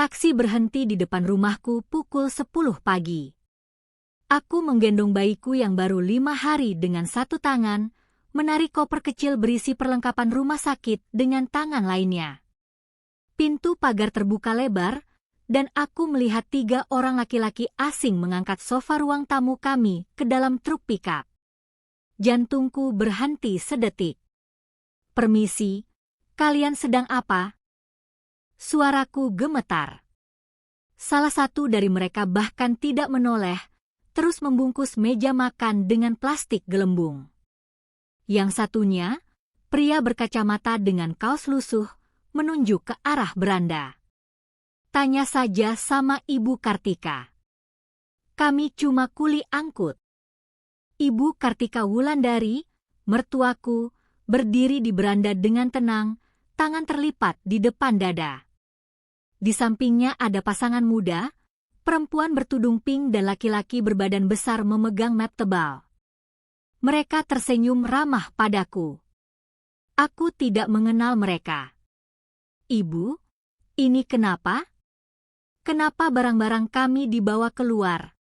Taksi berhenti di depan rumahku pukul 10 pagi. Aku menggendong bayiku yang baru 5 hari dengan satu tangan, menarik koper kecil berisi perlengkapan rumah sakit dengan tangan lainnya. Pintu pagar terbuka lebar, dan aku melihat 3 orang laki-laki asing mengangkat sofa ruang tamu kami ke dalam truk pickup. Jantungku berhenti sedetik. "Permisi, kalian sedang apa?" Suaraku gemetar. Salah satu dari mereka bahkan tidak menoleh, terus membungkus meja makan dengan plastik gelembung. Yang satunya, pria berkacamata dengan kaos lusuh, menunjuk ke arah beranda. "Tanya saja sama Ibu Kartika. Kami cuma kuli angkut." Ibu Kartika Wulandari, mertuaku, berdiri di beranda dengan tenang, tangan terlipat di depan dada. Di sampingnya ada pasangan muda, perempuan bertudung pink dan laki-laki berbadan besar memegang map tebal. Mereka tersenyum ramah padaku. Aku tidak mengenal mereka. "Ibu, ini kenapa? Kenapa barang-barang kami dibawa keluar?"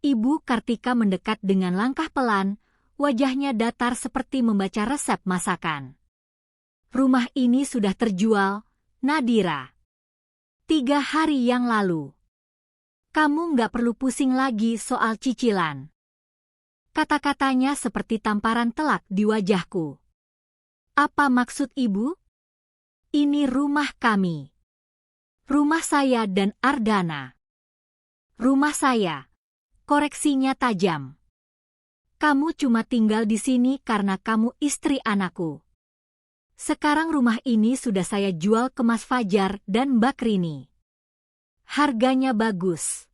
Ibu Kartika mendekat dengan langkah pelan, wajahnya datar seperti membaca resep masakan. "Rumah ini sudah terjual, Nadira. 3 hari yang lalu. Kamu nggak perlu pusing lagi soal cicilan." Kata-katanya seperti tamparan telak di wajahku. "Apa maksud ibu? Ini rumah kami. Rumah saya dan Ardhana." "Rumah saya," koreksinya tajam. "Kamu cuma tinggal di sini karena kamu istri anakku. Sekarang rumah ini sudah saya jual ke Mas Fajar dan Mbak Rini. Harganya bagus.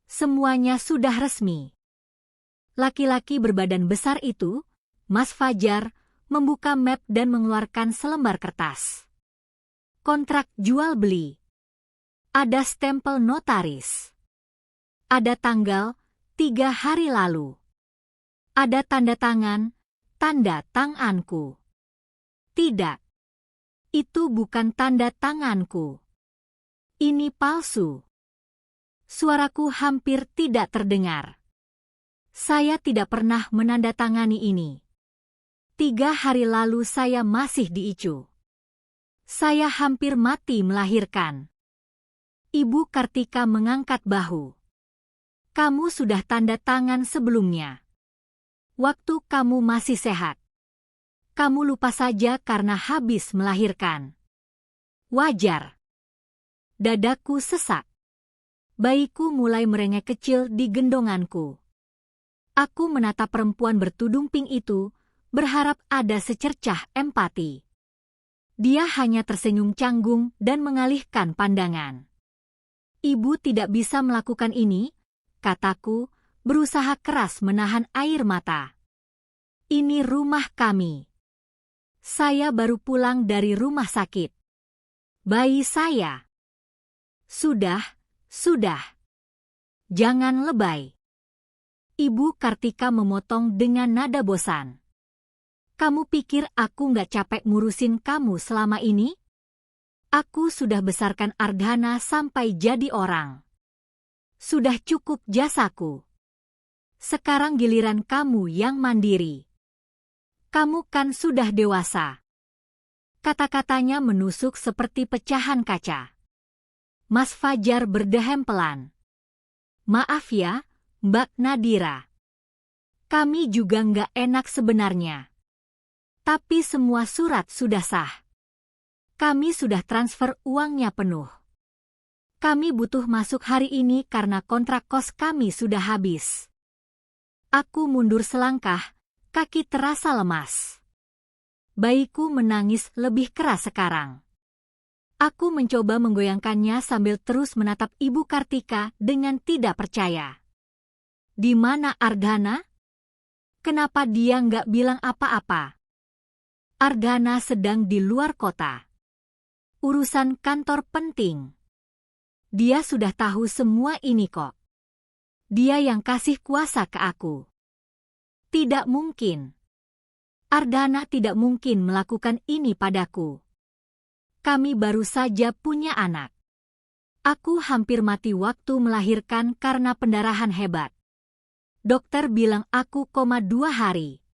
Semuanya sudah resmi." Laki-laki berbadan besar itu, Mas Fajar, membuka map dan mengeluarkan selembar kertas. "Kontrak jual beli. Ada stempel notaris. Ada tanggal 3 hari lalu. Ada tanda tangan, tanda tanganku." "Tidak. Itu bukan tanda tanganku. Ini palsu." Suaraku hampir tidak terdengar. "Saya tidak pernah menandatangani ini. 3 hari lalu saya masih di ICU. Saya hampir mati melahirkan." Ibu Kartika mengangkat bahu. "Kamu sudah tanda tangan sebelumnya. Waktu kamu masih sehat. Kamu lupa saja karena habis melahirkan. Wajar." Dadaku sesak. Bayiku mulai merengek kecil di gendonganku. Aku menatap perempuan bertudung pink itu, berharap ada secercah empati. Dia hanya tersenyum canggung dan mengalihkan pandangan. "Ibu tidak bisa melakukan ini," kataku, berusaha keras menahan air mata. "Ini rumah kami. Saya baru pulang dari rumah sakit. Bayi saya." Sudah. Jangan lebay." Ibu Kartika memotong dengan nada bosan. "Kamu pikir aku nggak capek ngurusin kamu selama ini? Aku sudah besarkan Ardhana sampai jadi orang. Sudah cukup jasaku. Sekarang giliran kamu yang mandiri. Kamu kan sudah dewasa." Kata-katanya menusuk seperti pecahan kaca. Mas Fajar berdehem pelan. "Maaf ya, Mbak Nadira. Kami juga nggak enak sebenarnya. Tapi semua surat sudah sah. Kami sudah transfer uangnya penuh. Kami butuh masuk hari ini karena kontrak kos kami sudah habis." Aku mundur selangkah, kaki terasa lemas. Bayiku menangis lebih keras sekarang. Aku mencoba menggoyangkannya sambil terus menatap Ibu Kartika dengan tidak percaya. "Di mana Ardhana? Kenapa dia nggak bilang apa-apa?" "Ardhana sedang di luar kota. Urusan kantor penting. Dia sudah tahu semua ini kok. Dia yang kasih kuasa ke aku." "Tidak mungkin. Ardhana tidak mungkin melakukan ini padaku. Kami baru saja punya anak. Aku hampir mati waktu melahirkan karena pendarahan hebat. Dokter bilang aku koma 2 hari.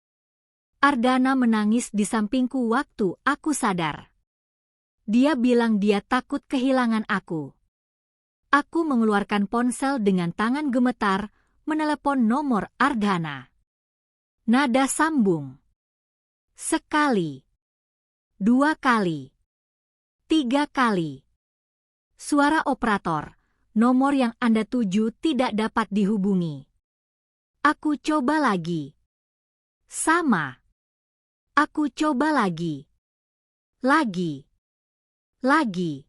Ardhana menangis di sampingku waktu aku sadar. Dia bilang dia takut kehilangan aku. Aku mengeluarkan ponsel dengan tangan gemetar, menelepon nomor Ardhana. Nada sambung. Sekali. 2 kali. 3 kali. Suara operator. Nomor yang Anda tuju tidak dapat dihubungi. Aku coba lagi. Sama. Aku coba lagi. Lagi. Lagi.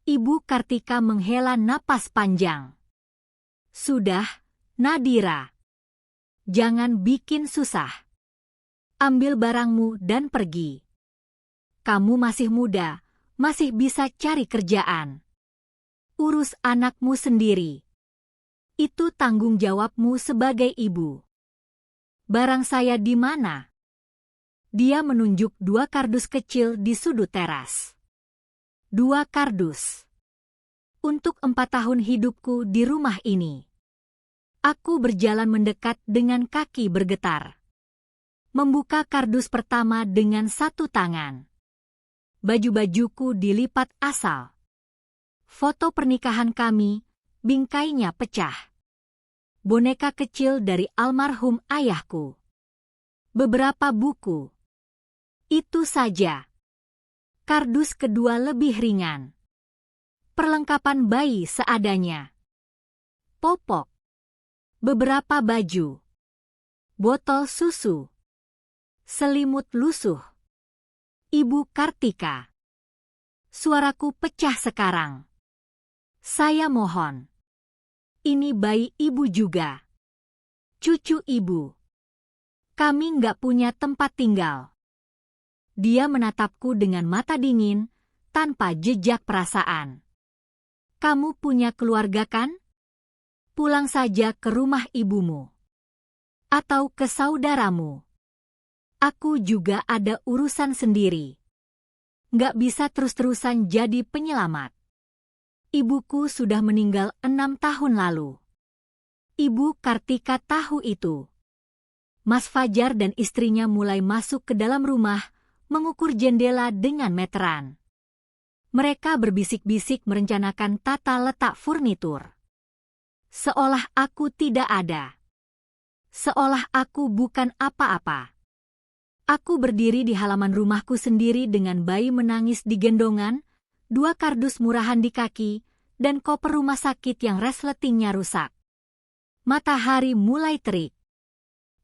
Ibu Kartika menghela napas panjang. Sudah, Nadira. Jangan bikin susah. Ambil barangmu dan pergi. Kamu masih muda, masih bisa cari kerjaan. Urus anakmu sendiri. Itu tanggung jawabmu sebagai ibu. Barang saya di mana? Dia menunjuk 2 kardus kecil di sudut teras. 2 kardus. Untuk 4 tahun hidupku di rumah ini. Aku berjalan mendekat dengan kaki bergetar. Membuka kardus pertama dengan 1 tangan. Baju-bajuku dilipat asal. Foto pernikahan kami, bingkainya pecah. Boneka kecil dari almarhum ayahku. Beberapa buku. Itu saja. Kardus kedua lebih ringan. Perlengkapan bayi seadanya. Popok. Beberapa baju. Botol susu. Selimut lusuh. Ibu Kartika. Suaraku pecah sekarang. Saya mohon. Ini bayi ibu juga. Cucu ibu. Kami nggak punya tempat tinggal. Dia menatapku dengan mata dingin, tanpa jejak perasaan. Kamu punya keluarga kan? Pulang saja ke rumah ibumu. Atau ke saudaramu. Aku juga ada urusan sendiri. Nggak bisa terus-terusan jadi penyelamat. Ibuku sudah meninggal 6 tahun lalu. Ibu Kartika tahu itu. Mas Fajar dan istrinya mulai masuk ke dalam rumah, mengukur jendela dengan meteran. Mereka berbisik-bisik merencanakan tata letak furnitur. Seolah aku tidak ada. Seolah aku bukan apa-apa. Aku berdiri di halaman rumahku sendiri dengan bayi menangis di gendongan, 2 kardus murahan di kaki, dan koper rumah sakit yang resletingnya rusak. Matahari mulai terik.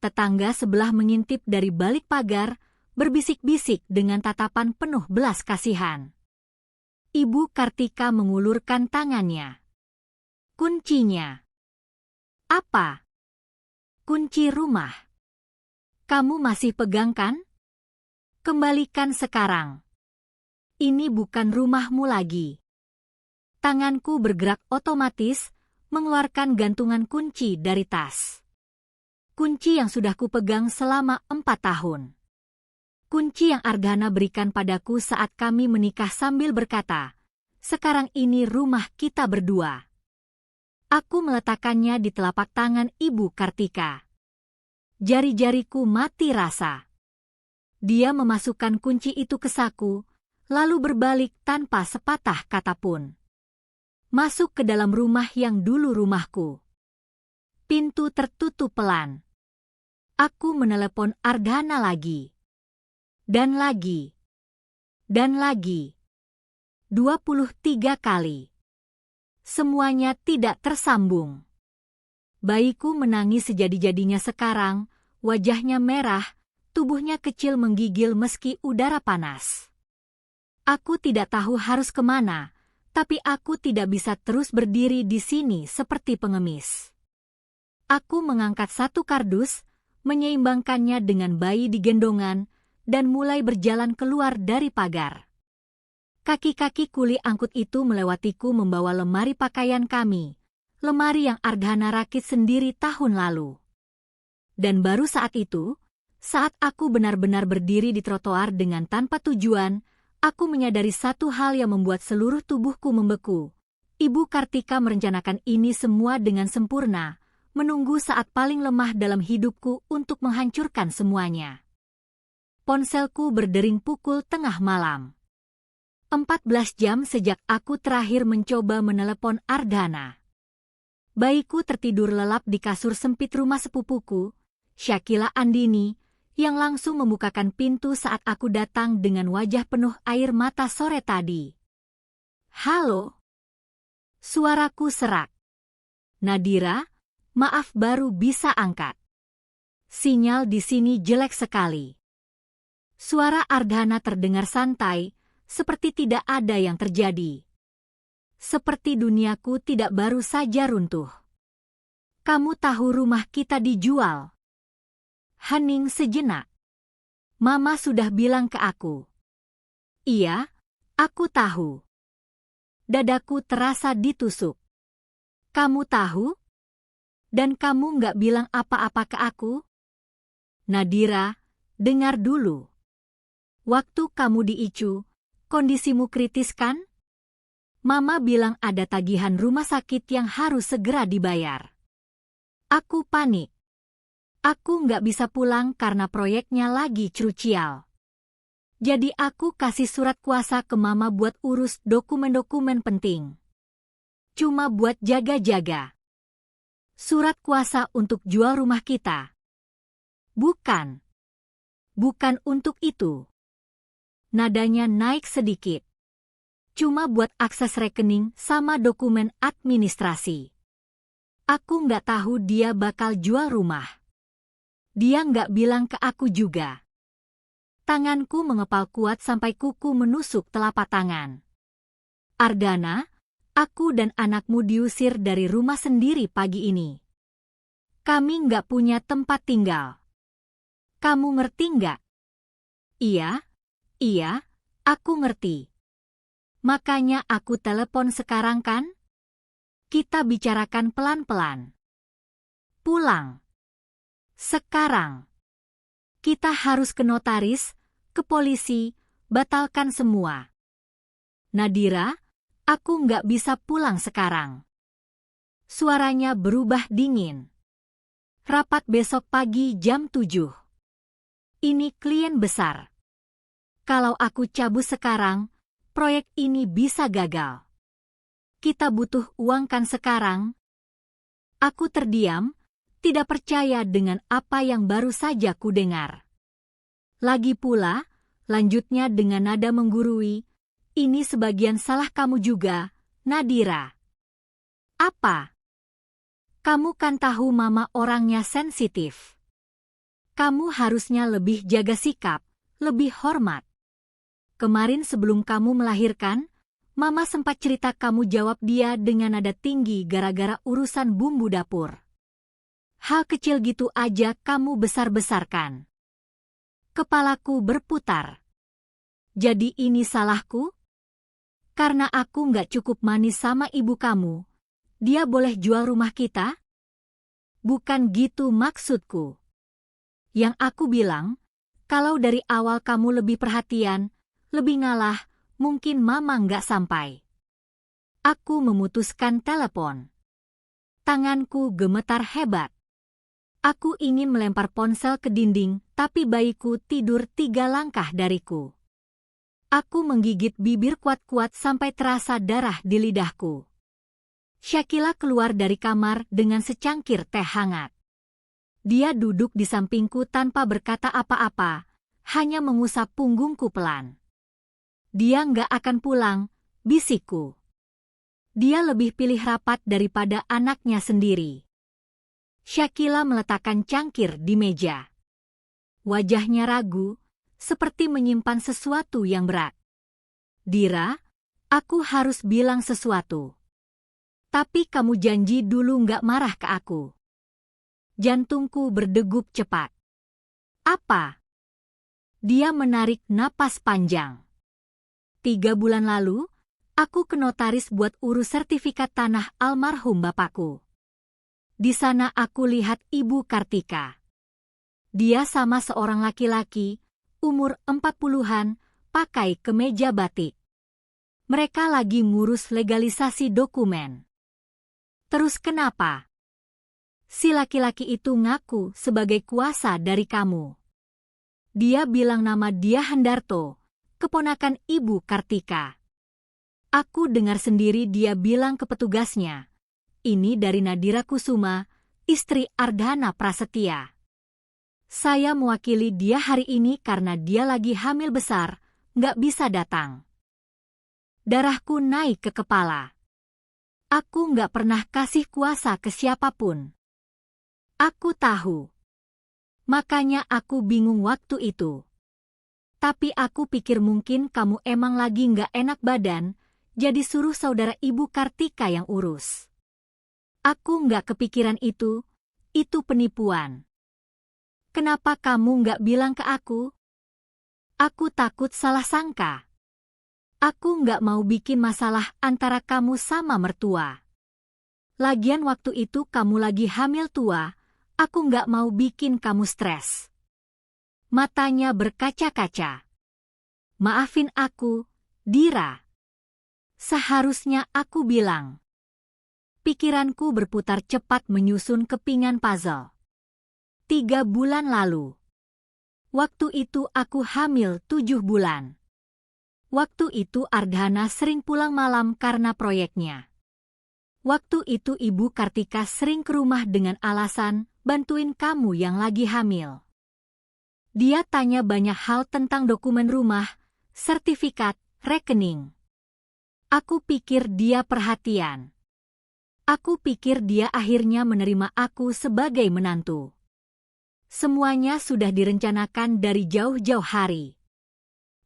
Tetangga sebelah mengintip dari balik pagar, berbisik-bisik dengan tatapan penuh belas kasihan. Ibu Kartika mengulurkan tangannya. Kuncinya. Apa? Kunci rumah. Kamu masih pegang kan? Kembalikan sekarang. Ini bukan rumahmu lagi. Tanganku bergerak otomatis, mengeluarkan gantungan kunci dari tas. Kunci yang sudah kupegang selama 4 tahun. Kunci yang Ardhana berikan padaku saat kami menikah sambil berkata, "Sekarang ini rumah kita berdua." Aku meletakkannya di telapak tangan Ibu Kartika. Jari-jariku mati rasa. Dia memasukkan kunci itu ke saku, lalu berbalik tanpa sepatah kata pun. Masuk ke dalam rumah yang dulu rumahku. Pintu tertutup pelan. Aku menelepon Ardhana lagi. Dan lagi. Dan lagi. 23 kali. Semuanya tidak tersambung. Bayiku menangis sejadi-jadinya sekarang, wajahnya merah, tubuhnya kecil menggigil meski udara panas. Aku tidak tahu harus kemana, tapi aku tidak bisa terus berdiri di sini seperti pengemis. Aku mengangkat 1 kardus, menyeimbangkannya dengan bayi di gendongan, dan mulai berjalan keluar dari pagar. Kaki-kaki kuli angkut itu melewatiku membawa lemari pakaian kami, lemari yang Ardhana rakit sendiri tahun lalu. Dan baru saat itu, saat aku benar-benar berdiri di trotoar dengan tanpa tujuan, aku menyadari satu hal yang membuat seluruh tubuhku membeku. Ibu Kartika merencanakan ini semua dengan sempurna, menunggu saat paling lemah dalam hidupku untuk menghancurkan semuanya. Ponselku berdering pukul tengah malam. 14 jam sejak aku terakhir mencoba menelepon Ardhana. Bayiku tertidur lelap di kasur sempit rumah sepupuku, Syakila Andini, yang langsung membukakan pintu saat aku datang dengan wajah penuh air mata sore tadi. "Halo?" Suaraku serak. "Nadira, maaf baru bisa angkat. Sinyal di sini jelek sekali." Suara Ardhana terdengar santai, seperti tidak ada yang terjadi. Seperti duniaku tidak baru saja runtuh. "Kamu tahu rumah kita dijual?" Hening sejenak. "Mama sudah bilang ke aku." "Iya, aku tahu." Dadaku terasa ditusuk. "Kamu tahu? Dan kamu nggak bilang apa-apa ke aku?" "Nadira, dengar dulu. Waktu kamu di ICU, kondisimu kritis kan? Mama bilang ada tagihan rumah sakit yang harus segera dibayar." Aku panik. Aku nggak bisa pulang karena proyeknya lagi crucial. Jadi aku kasih surat kuasa ke Mama buat urus dokumen-dokumen penting. Cuma buat jaga-jaga. Surat kuasa untuk jual rumah kita. Bukan. Bukan untuk itu. Nadanya naik sedikit. Cuma buat akses rekening sama dokumen administrasi. Aku nggak tahu dia bakal jual rumah. Dia nggak bilang ke aku juga. Tanganku mengepal kuat sampai kuku menusuk telapak tangan. "Ardhana, aku dan anakmu diusir dari rumah sendiri pagi ini. Kami nggak punya tempat tinggal. Kamu ngerti nggak?" Iya, aku ngerti. Makanya aku telepon sekarang kan? Kita bicarakan pelan-pelan. Pulang. Sekarang. Kita harus ke notaris, ke polisi, batalkan semua. "Nadira, aku nggak bisa pulang sekarang." Suaranya berubah dingin. "Rapat besok pagi jam 7. Ini klien besar. Kalau aku cabut sekarang, proyek ini bisa gagal. Kita butuh uang kan sekarang?" Aku terdiam, tidak percaya dengan apa yang baru saja kudengar. "Lagi pula," lanjutnya dengan nada menggurui, "ini sebagian salah kamu juga, Nadira." "Apa?" "Kamu kan tahu Mama orangnya sensitif. Kamu harusnya lebih jaga sikap, lebih hormat. Kemarin sebelum kamu melahirkan, Mama sempat cerita kamu jawab dia dengan nada tinggi gara-gara urusan bumbu dapur. Hal kecil gitu aja kamu besar-besarkan." Kepalaku berputar. Jadi ini salahku? Karena aku nggak cukup manis sama ibu kamu, dia boleh jual rumah kita? Bukan gitu maksudku. Yang aku bilang, kalau dari awal kamu lebih perhatian, lebih ngalah, mungkin Mama nggak sampai. Aku memutuskan telepon. Tanganku gemetar hebat. Aku ingin melempar ponsel ke dinding, tapi bayiku tidur 3 langkah dariku. Aku menggigit bibir kuat-kuat sampai terasa darah di lidahku. Syakila keluar dari kamar dengan secangkir teh hangat. Dia duduk di sampingku tanpa berkata apa-apa, hanya mengusap punggungku pelan. "Dia nggak akan pulang," bisikku. "Dia lebih pilih rapat daripada anaknya sendiri." Syakila meletakkan cangkir di meja. Wajahnya ragu, seperti menyimpan sesuatu yang berat. "Dira, aku harus bilang sesuatu. Tapi kamu janji dulu nggak marah ke aku." Jantungku berdegup cepat. "Apa?" Dia menarik napas panjang. 3 bulan lalu, aku ke notaris buat urus sertifikat tanah almarhum bapakku. Di sana aku lihat Ibu Kartika. Dia sama seorang laki-laki, umur 40-an, pakai kemeja batik. Mereka lagi ngurus legalisasi dokumen. Terus kenapa? Si laki-laki itu ngaku sebagai kuasa dari kamu. Dia bilang nama dia Hendarto, keponakan Ibu Kartika. Aku dengar sendiri dia bilang ke petugasnya, ini dari Nadira Kusuma, istri Ardhana Prasetya. Saya mewakili dia hari ini karena dia lagi hamil besar, nggak bisa datang. Darahku naik ke kepala. Aku nggak pernah kasih kuasa ke siapapun. Aku tahu. Makanya aku bingung waktu itu. Tapi aku pikir mungkin kamu emang lagi nggak enak badan, jadi suruh saudara Ibu Kartika yang urus. Aku nggak kepikiran itu penipuan. Kenapa kamu nggak bilang ke aku? Aku takut salah sangka. Aku nggak mau bikin masalah antara kamu sama mertua. Lagian waktu itu kamu lagi hamil tua, aku nggak mau bikin kamu stres. Matanya berkaca-kaca. Maafin aku, Dira. Seharusnya aku bilang. Pikiranku berputar cepat menyusun kepingan puzzle. 3 bulan lalu. Waktu itu aku hamil 7 bulan. Waktu itu Ardhana sering pulang malam karena proyeknya. Waktu itu Ibu Kartika sering ke rumah dengan alasan bantuin kamu yang lagi hamil. Dia tanya banyak hal tentang dokumen rumah, sertifikat, rekening. Aku pikir dia perhatian. Aku pikir dia akhirnya menerima aku sebagai menantu. Semuanya sudah direncanakan dari jauh-jauh hari.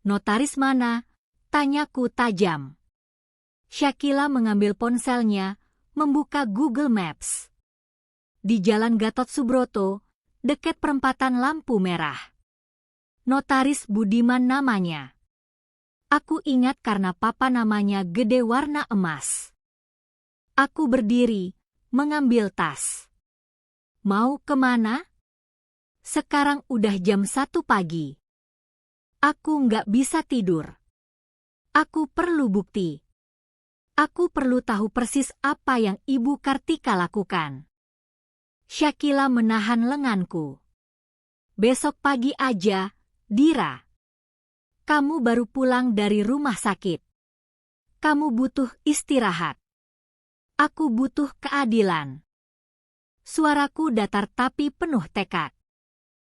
Notaris mana? Tanyaku tajam. Shakila mengambil ponselnya, membuka Google Maps. Di Jalan Gatot Subroto, dekat perempatan lampu merah. Notaris Budiman namanya. Aku ingat karena papa namanya gede warna emas. Aku berdiri, mengambil tas. Mau kemana? Sekarang udah jam 1 pagi. Aku nggak bisa tidur. Aku perlu bukti. Aku perlu tahu persis apa yang Ibu Kartika lakukan. Shakila menahan lenganku. Besok pagi aja, Dira. Kamu baru pulang dari rumah sakit. Kamu butuh istirahat. Aku butuh keadilan. Suaraku datar tapi penuh tekad.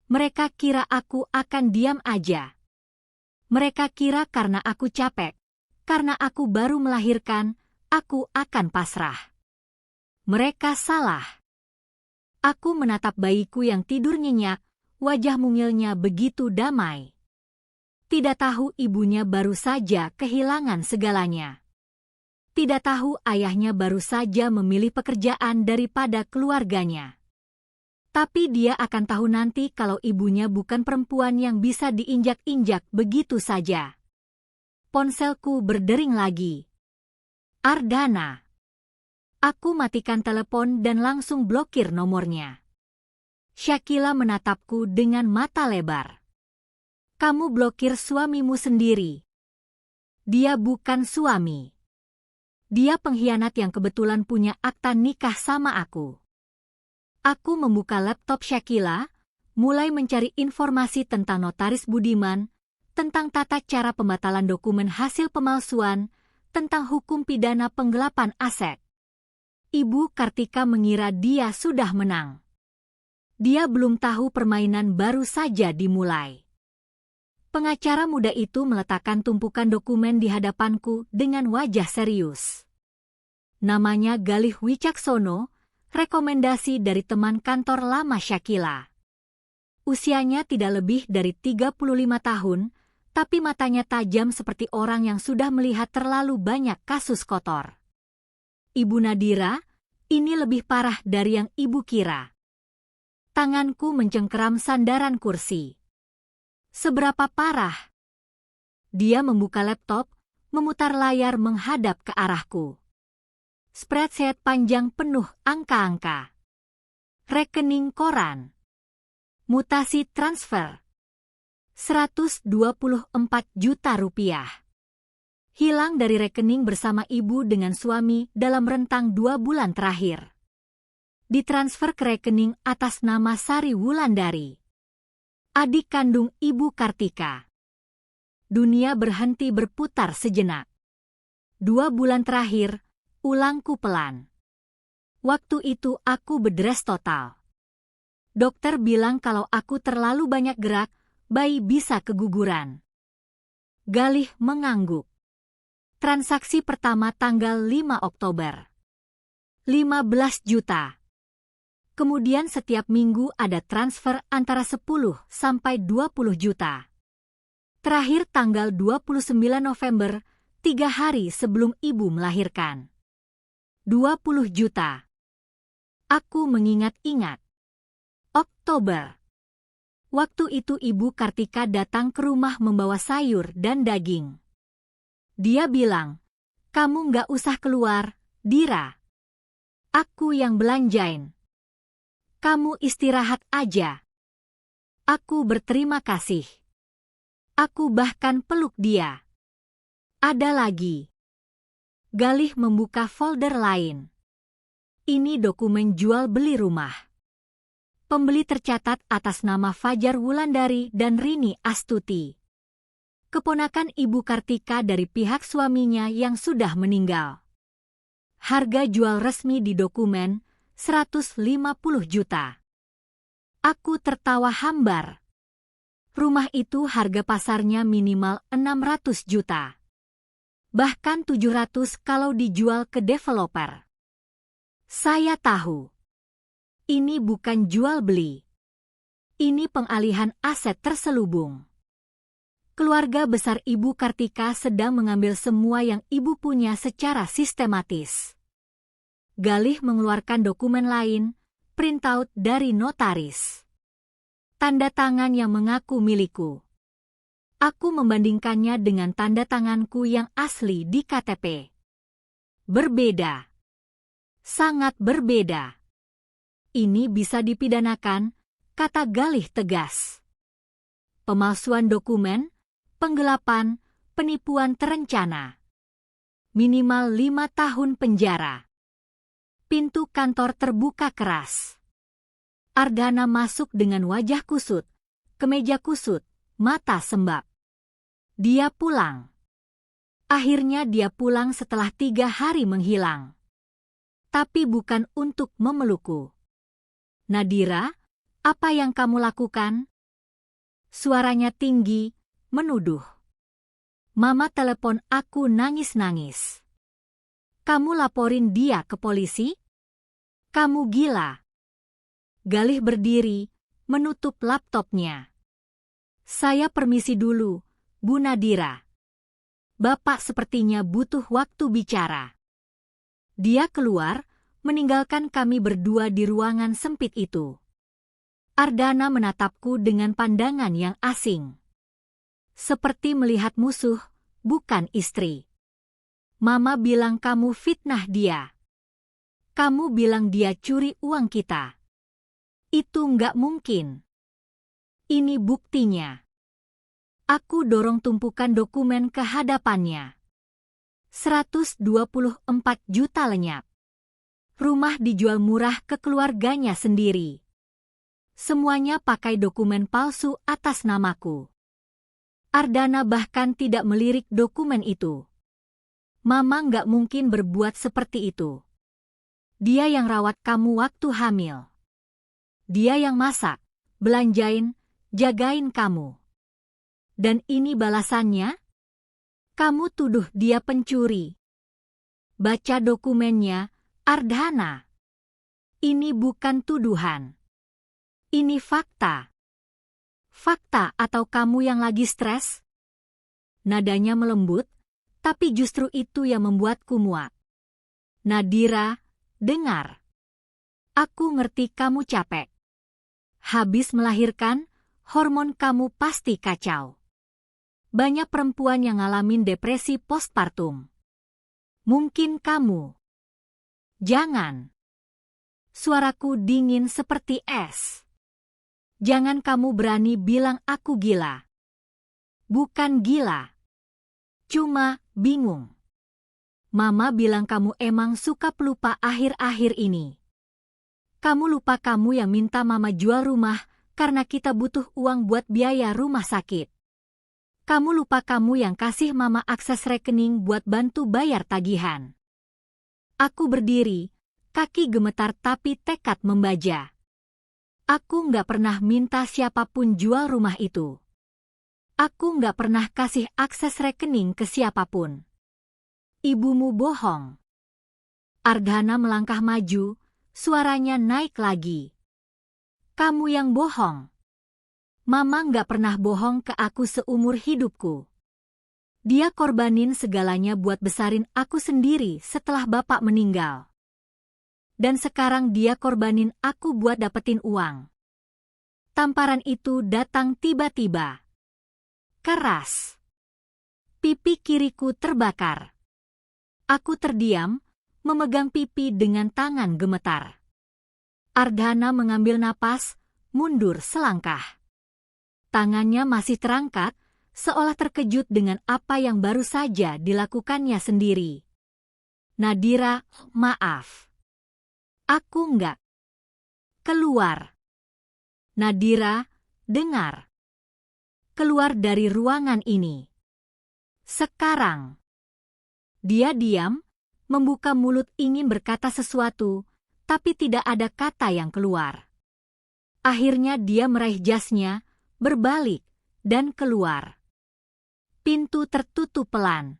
Mereka kira aku akan diam aja. Mereka kira karena aku capek, karena aku baru melahirkan, aku akan pasrah. Mereka salah. Aku menatap bayiku yang tidur nyenyak, wajah mungilnya begitu damai. Tidak tahu ibunya baru saja kehilangan segalanya. Tidak tahu ayahnya baru saja memilih pekerjaan daripada keluarganya. Tapi dia akan tahu nanti kalau ibunya bukan perempuan yang bisa diinjak-injak begitu saja. Ponselku berdering lagi. Ardhana. Aku matikan telepon dan langsung blokir nomornya. Shakila menatapku dengan mata lebar. Kamu blokir suamimu sendiri. Dia bukan suami. Dia pengkhianat yang kebetulan punya akta nikah sama aku. Aku membuka laptop Shakila, mulai mencari informasi tentang Notaris Budiman, tentang tata cara pembatalan dokumen hasil pemalsuan, tentang hukum pidana penggelapan aset. Ibu Kartika mengira dia sudah menang. Dia belum tahu permainan baru saja dimulai. Pengacara muda itu meletakkan tumpukan dokumen di hadapanku dengan wajah serius. Namanya Galih Wicaksono, rekomendasi dari teman kantor lama Shakila. Usianya tidak lebih dari 35 tahun, tapi matanya tajam seperti orang yang sudah melihat terlalu banyak kasus kotor. Ibu Nadira, ini lebih parah dari yang ibu kira. Tanganku mencengkeram sandaran kursi. Seberapa parah? Dia membuka laptop, memutar layar menghadap ke arahku. Spreadsheet panjang penuh angka-angka. Rekening koran. Mutasi transfer. 124 juta rupiah. hilang dari rekening bersama ibu dengan suami dalam rentang 2 bulan terakhir. Ditransfer ke rekening atas nama Sari Wulandari, adik kandung ibu Kartika. Dunia berhenti berputar sejenak. 2 bulan terakhir, ulangku pelan. Waktu itu aku bedres total. Dokter bilang kalau aku terlalu banyak gerak, bayi bisa keguguran. Galih mengangguk. Transaksi pertama tanggal 5 Oktober. 15 juta. Kemudian setiap minggu ada transfer antara 10 sampai 20 juta. Terakhir tanggal 29 November, 3 hari sebelum ibu melahirkan. 20 juta. Aku mengingat-ingat. Oktober. Waktu itu ibu Kartika datang ke rumah membawa sayur dan daging. Dia bilang, "Kamu nggak usah keluar, Dira. Aku yang belanjain. Kamu istirahat aja." Aku berterima kasih. Aku bahkan peluk dia. Ada lagi. Galih membuka folder lain. Ini dokumen jual beli rumah. Pembeli tercatat atas nama Fajar Wulandari dan Rini Astuti, keponakan ibu Kartika dari pihak suaminya yang sudah meninggal. Harga jual resmi di dokumen 150 juta. Aku tertawa hambar. Rumah itu harga pasarnya minimal 600 juta. Bahkan 700 kalau dijual ke developer. Saya tahu. Ini bukan jual beli. Ini pengalihan aset terselubung. Keluarga besar ibu Kartika sedang mengambil semua yang ibu punya secara sistematis. Galih mengeluarkan dokumen lain, printout dari notaris. Tanda tangan yang mengaku milikku. Aku membandingkannya dengan tanda tanganku yang asli di KTP. Berbeda. Sangat berbeda. Ini bisa dipidanakan, kata Galih tegas. Pemalsuan dokumen, penggelapan, penipuan terencana. Minimal 5 tahun penjara. Pintu kantor terbuka keras. Ardhana masuk dengan wajah kusut, kemeja kusut, mata sembab. Dia pulang. Akhirnya dia pulang setelah 3 hari menghilang. Tapi bukan untuk memelukku. Nadira, apa yang kamu lakukan? Suaranya tinggi, menuduh. Mama telepon aku nangis-nangis. Kamu laporin dia ke polisi? Kamu gila. Galih berdiri, menutup laptopnya. Saya permisi dulu, Bu Nadira. Bapak sepertinya butuh waktu bicara. Dia keluar, meninggalkan kami berdua di ruangan sempit itu. Ardhana menatapku dengan pandangan yang asing. Seperti melihat musuh, bukan istri. Mama bilang kamu fitnah dia. Kamu bilang dia curi uang kita. Itu nggak mungkin. Ini buktinya. Aku dorong tumpukan dokumen ke hadapannya. 124 juta lenyap. Rumah dijual murah ke keluarganya sendiri. Semuanya pakai dokumen palsu atas namaku. Ardhana bahkan tidak melirik dokumen itu. Mama nggak mungkin berbuat seperti itu. Dia yang rawat kamu waktu hamil. Dia yang masak, belanjain, jagain kamu. Dan ini balasannya? Kamu tuduh dia pencuri. Baca dokumennya, Ardhana. Ini bukan tuduhan. Ini fakta. Fakta atau kamu yang lagi stres? Nadanya melembut, tapi justru itu yang membuatku muak. Nadira, dengar. Aku ngerti kamu capek. Habis melahirkan, hormon kamu pasti kacau. Banyak perempuan yang ngalamin depresi postpartum. Mungkin kamu. Jangan. Suaraku dingin seperti es. Jangan kamu berani bilang aku gila. Bukan gila. Cuma bingung. Mama bilang kamu emang suka pelupa akhir-akhir ini. Kamu lupa kamu yang minta Mama jual rumah karena kita butuh uang buat biaya rumah sakit. Kamu lupa kamu yang kasih Mama akses rekening buat bantu bayar tagihan. Aku berdiri, kaki gemetar tapi tekad membaja. Aku nggak pernah minta siapapun jual rumah itu. Aku nggak pernah kasih akses rekening ke siapapun. Ibumu bohong. Ardhana melangkah maju, suaranya naik lagi. Kamu yang bohong. Mama nggak pernah bohong ke aku seumur hidupku. Dia korbanin segalanya buat besarin aku sendiri setelah bapak meninggal. Dan sekarang dia korbanin aku buat dapetin uang. Tamparan itu datang tiba-tiba. Keras. Pipi kiriku terbakar. Aku terdiam, memegang pipi dengan tangan gemetar. Ardhana mengambil napas, mundur selangkah. Tangannya masih terangkat, seolah terkejut dengan apa yang baru saja dilakukannya sendiri. Nadira, maaf. Aku enggak. Keluar. Nadira, dengar. Keluar dari ruangan ini. Sekarang. Dia diam, membuka mulut ingin berkata sesuatu, tapi tidak ada kata yang keluar. Akhirnya dia meraih jasnya, berbalik, dan keluar. Pintu tertutup pelan.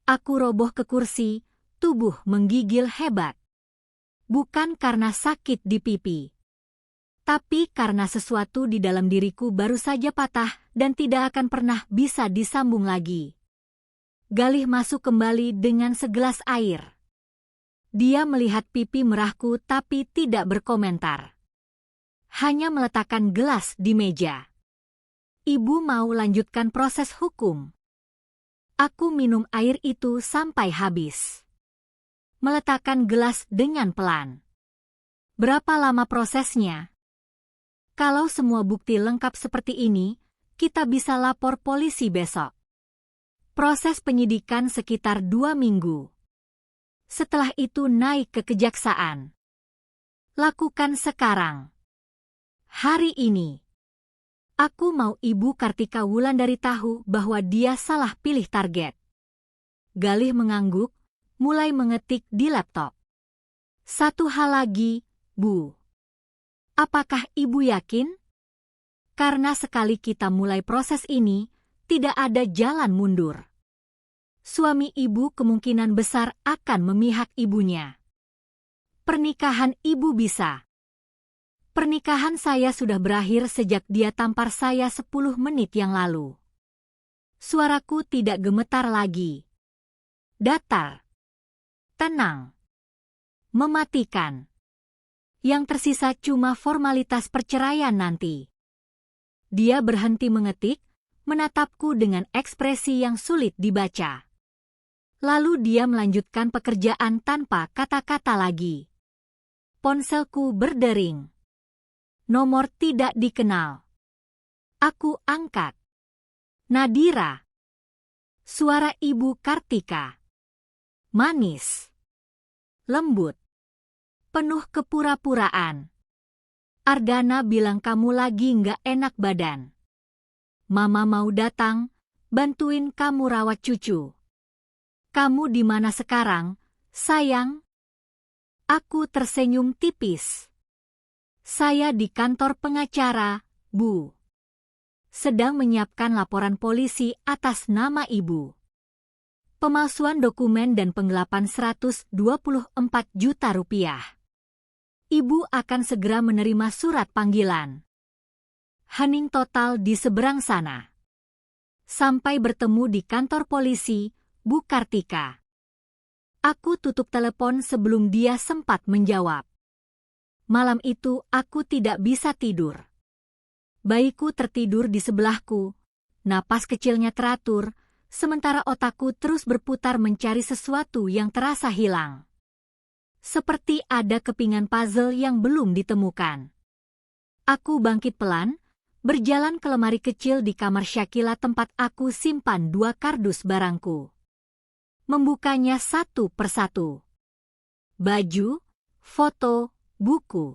Aku roboh ke kursi, tubuh menggigil hebat. Bukan karena sakit di pipi, tapi karena sesuatu di dalam diriku baru saja patah dan tidak akan pernah bisa disambung lagi. Galih masuk kembali dengan segelas air. Dia melihat pipi merahku tapi tidak berkomentar. Hanya meletakkan gelas di meja. Ibu mau lanjutkan proses hukum. Aku minum air itu sampai habis. Meletakkan gelas dengan pelan. Berapa lama prosesnya? Kalau semua bukti lengkap seperti ini, kita bisa lapor polisi besok. Proses penyidikan sekitar 2 minggu. Setelah itu naik ke kejaksaan. Lakukan sekarang. Hari ini. Aku mau Ibu Kartika Wulandari tahu bahwa dia salah pilih target. Galih mengangguk, mulai mengetik di laptop. Satu hal lagi, Bu. Apakah Ibu yakin? Karena sekali kita mulai proses ini, tidak ada jalan mundur. Suami Ibu kemungkinan besar akan memihak ibunya. Pernikahan Ibu bisa. Pernikahan saya sudah berakhir sejak dia tampar saya 10 menit yang lalu. Suaraku tidak gemetar lagi. Datar. Tenang. Mematikan. Yang tersisa cuma formalitas perceraian nanti. Dia berhenti mengetik, menatapku dengan ekspresi yang sulit dibaca. Lalu dia melanjutkan pekerjaan tanpa kata-kata lagi. Ponselku berdering. Nomor tidak dikenal. Aku angkat. Nadira. Suara Ibu Kartika. Manis. Lembut. Penuh kepura-puraan. Ardhana bilang kamu lagi nggak enak badan. Mama mau datang, bantuin kamu rawat cucu. Kamu di mana sekarang, sayang? Aku tersenyum tipis. Saya di kantor pengacara, Bu. Sedang menyiapkan laporan polisi atas nama Ibu. Pemalsuan dokumen dan penggelapan 124 juta rupiah. Ibu akan segera menerima surat panggilan. Hening total di seberang sana. Sampai bertemu di kantor polisi, Bu Kartika. Aku tutup telepon sebelum dia sempat menjawab. Malam itu aku tidak bisa tidur. Bayiku tertidur di sebelahku, napas kecilnya teratur, sementara otakku terus berputar mencari sesuatu yang terasa hilang. Seperti ada kepingan puzzle yang belum ditemukan. Aku bangkit pelan, berjalan ke lemari kecil di kamar Syakila tempat aku simpan 2 kardus barangku. membukanya satu persatu. Baju, foto, buku.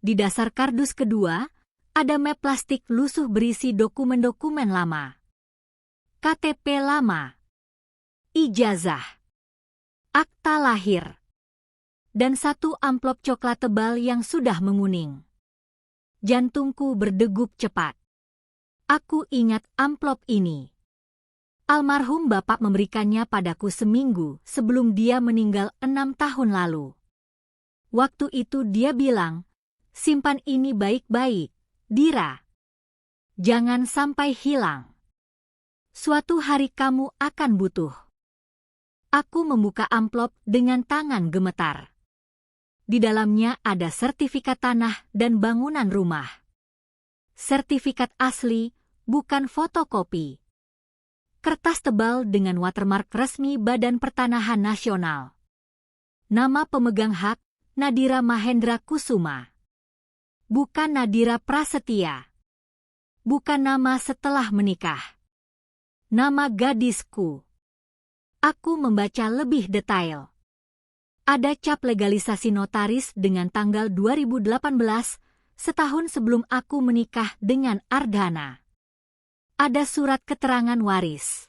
Di dasar kardus kedua, ada map plastik lusuh berisi dokumen-dokumen lama. KTP lama, ijazah, akta lahir, dan satu amplop coklat tebal yang sudah menguning. Jantungku berdegup cepat. Aku ingat amplop ini. Almarhum bapak memberikannya padaku seminggu sebelum dia meninggal 6 tahun lalu. Waktu itu dia bilang, "Simpan ini baik-baik, Dira. Jangan sampai hilang. Suatu hari kamu akan butuh." Aku membuka amplop dengan tangan gemetar. Di dalamnya ada sertifikat tanah dan bangunan rumah. Sertifikat asli, bukan fotokopi. Kertas tebal dengan watermark resmi Badan Pertanahan Nasional. Nama pemegang hak, Nadira Mahendra Kusuma. Bukan Nadira Prasetya. Bukan nama setelah menikah. Nama gadisku. Aku membaca lebih detail. Ada cap legalisasi notaris dengan tanggal 2018, setahun sebelum aku menikah dengan Ardhana. Ada surat keterangan waris.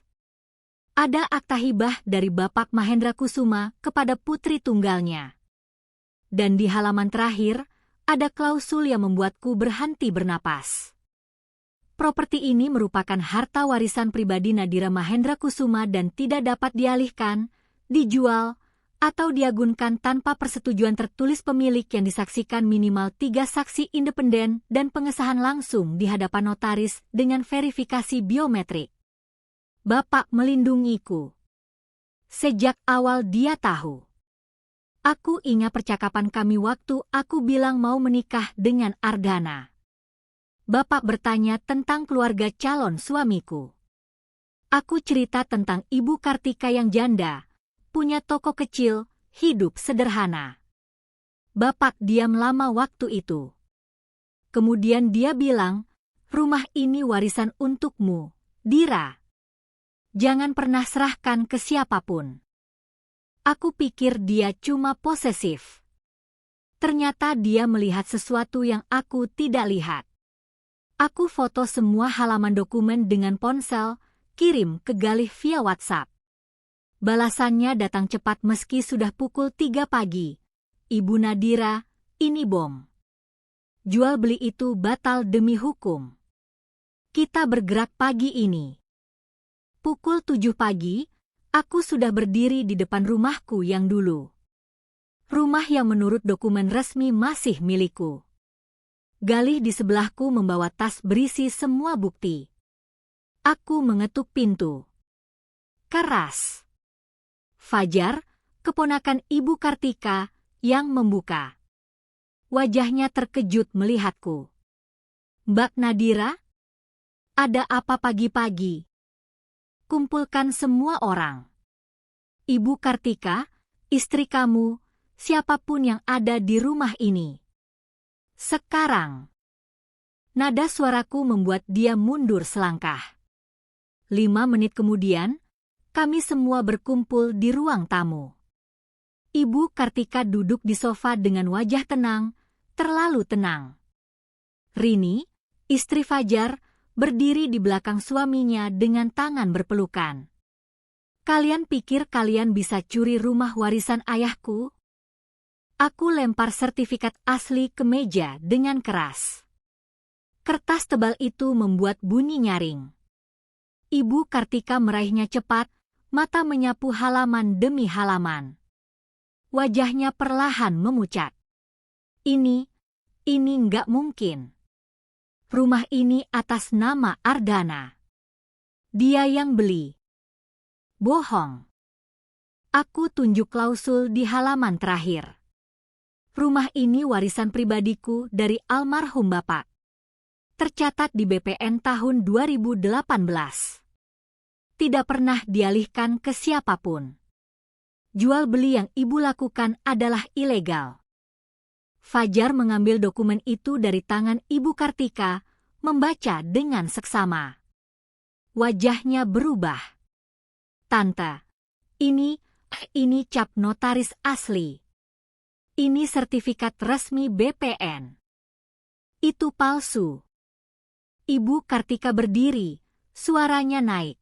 Ada akta hibah dari Bapak Mahendra Kusuma kepada putri tunggalnya. Dan di halaman terakhir, ada klausul yang membuatku berhenti bernapas. Properti ini merupakan harta warisan pribadi Nadira Mahendra Kusuma dan tidak dapat dialihkan, dijual, atau diagunkan tanpa persetujuan tertulis pemilik yang disaksikan minimal 3 saksi independen dan pengesahan langsung di hadapan notaris dengan verifikasi biometrik. Bapak melindungiku. Sejak awal dia tahu. Aku ingat percakapan kami waktu aku bilang mau menikah dengan Ardhana. Bapak bertanya tentang keluarga calon suamiku. Aku cerita tentang Ibu Kartika yang janda, punya toko kecil, hidup sederhana. Bapak diam lama waktu itu. Kemudian dia bilang, "Rumah ini warisan untukmu, Dira. Jangan pernah serahkan ke siapapun." Aku pikir dia cuma posesif. Ternyata dia melihat sesuatu yang aku tidak lihat. Aku foto semua halaman dokumen dengan ponsel, kirim ke Galih via WhatsApp. Balasannya datang cepat meski sudah pukul 3 pagi. "Ibu Nadira, ini bom. Jual beli itu batal demi hukum. Kita bergerak pagi ini." Pukul 7 pagi, aku sudah berdiri di depan rumahku yang dulu. Rumah yang menurut dokumen resmi masih milikku. Galih di sebelahku membawa tas berisi semua bukti. Aku mengetuk pintu. Keras. Fajar, keponakan Ibu Kartika, yang membuka. Wajahnya terkejut melihatku. "Mbak Nadira? Ada apa pagi-pagi?" "Kumpulkan semua orang. Ibu Kartika, istri kamu, siapapun yang ada di rumah ini. Sekarang." Nada suaraku membuat dia mundur selangkah. 5 menit kemudian, kami semua berkumpul di ruang tamu. Ibu Kartika duduk di sofa dengan wajah tenang, terlalu tenang. Rini, istri Fajar, berdiri di belakang suaminya dengan tangan berpelukan. "Kalian pikir kalian bisa curi rumah warisan ayahku?" Aku lempar sertifikat asli ke meja dengan keras. Kertas tebal itu membuat bunyi nyaring. Ibu Kartika meraihnya cepat, mata menyapu halaman demi halaman. Wajahnya perlahan memucat. Ini nggak mungkin. Rumah ini atas nama Ardhana. Dia yang beli." "Bohong." Aku tunjuk klausul di halaman terakhir. "Rumah ini warisan pribadiku dari almarhum bapak. Tercatat di BPN tahun 2018. Tidak pernah dialihkan ke siapapun. Jual beli yang ibu lakukan adalah ilegal." Fajar mengambil dokumen itu dari tangan Ibu Kartika, membaca dengan seksama. Wajahnya berubah. "Tante, Ini cap notaris asli. Ini sertifikat resmi BPN. Itu palsu. Ibu Kartika berdiri, suaranya naik.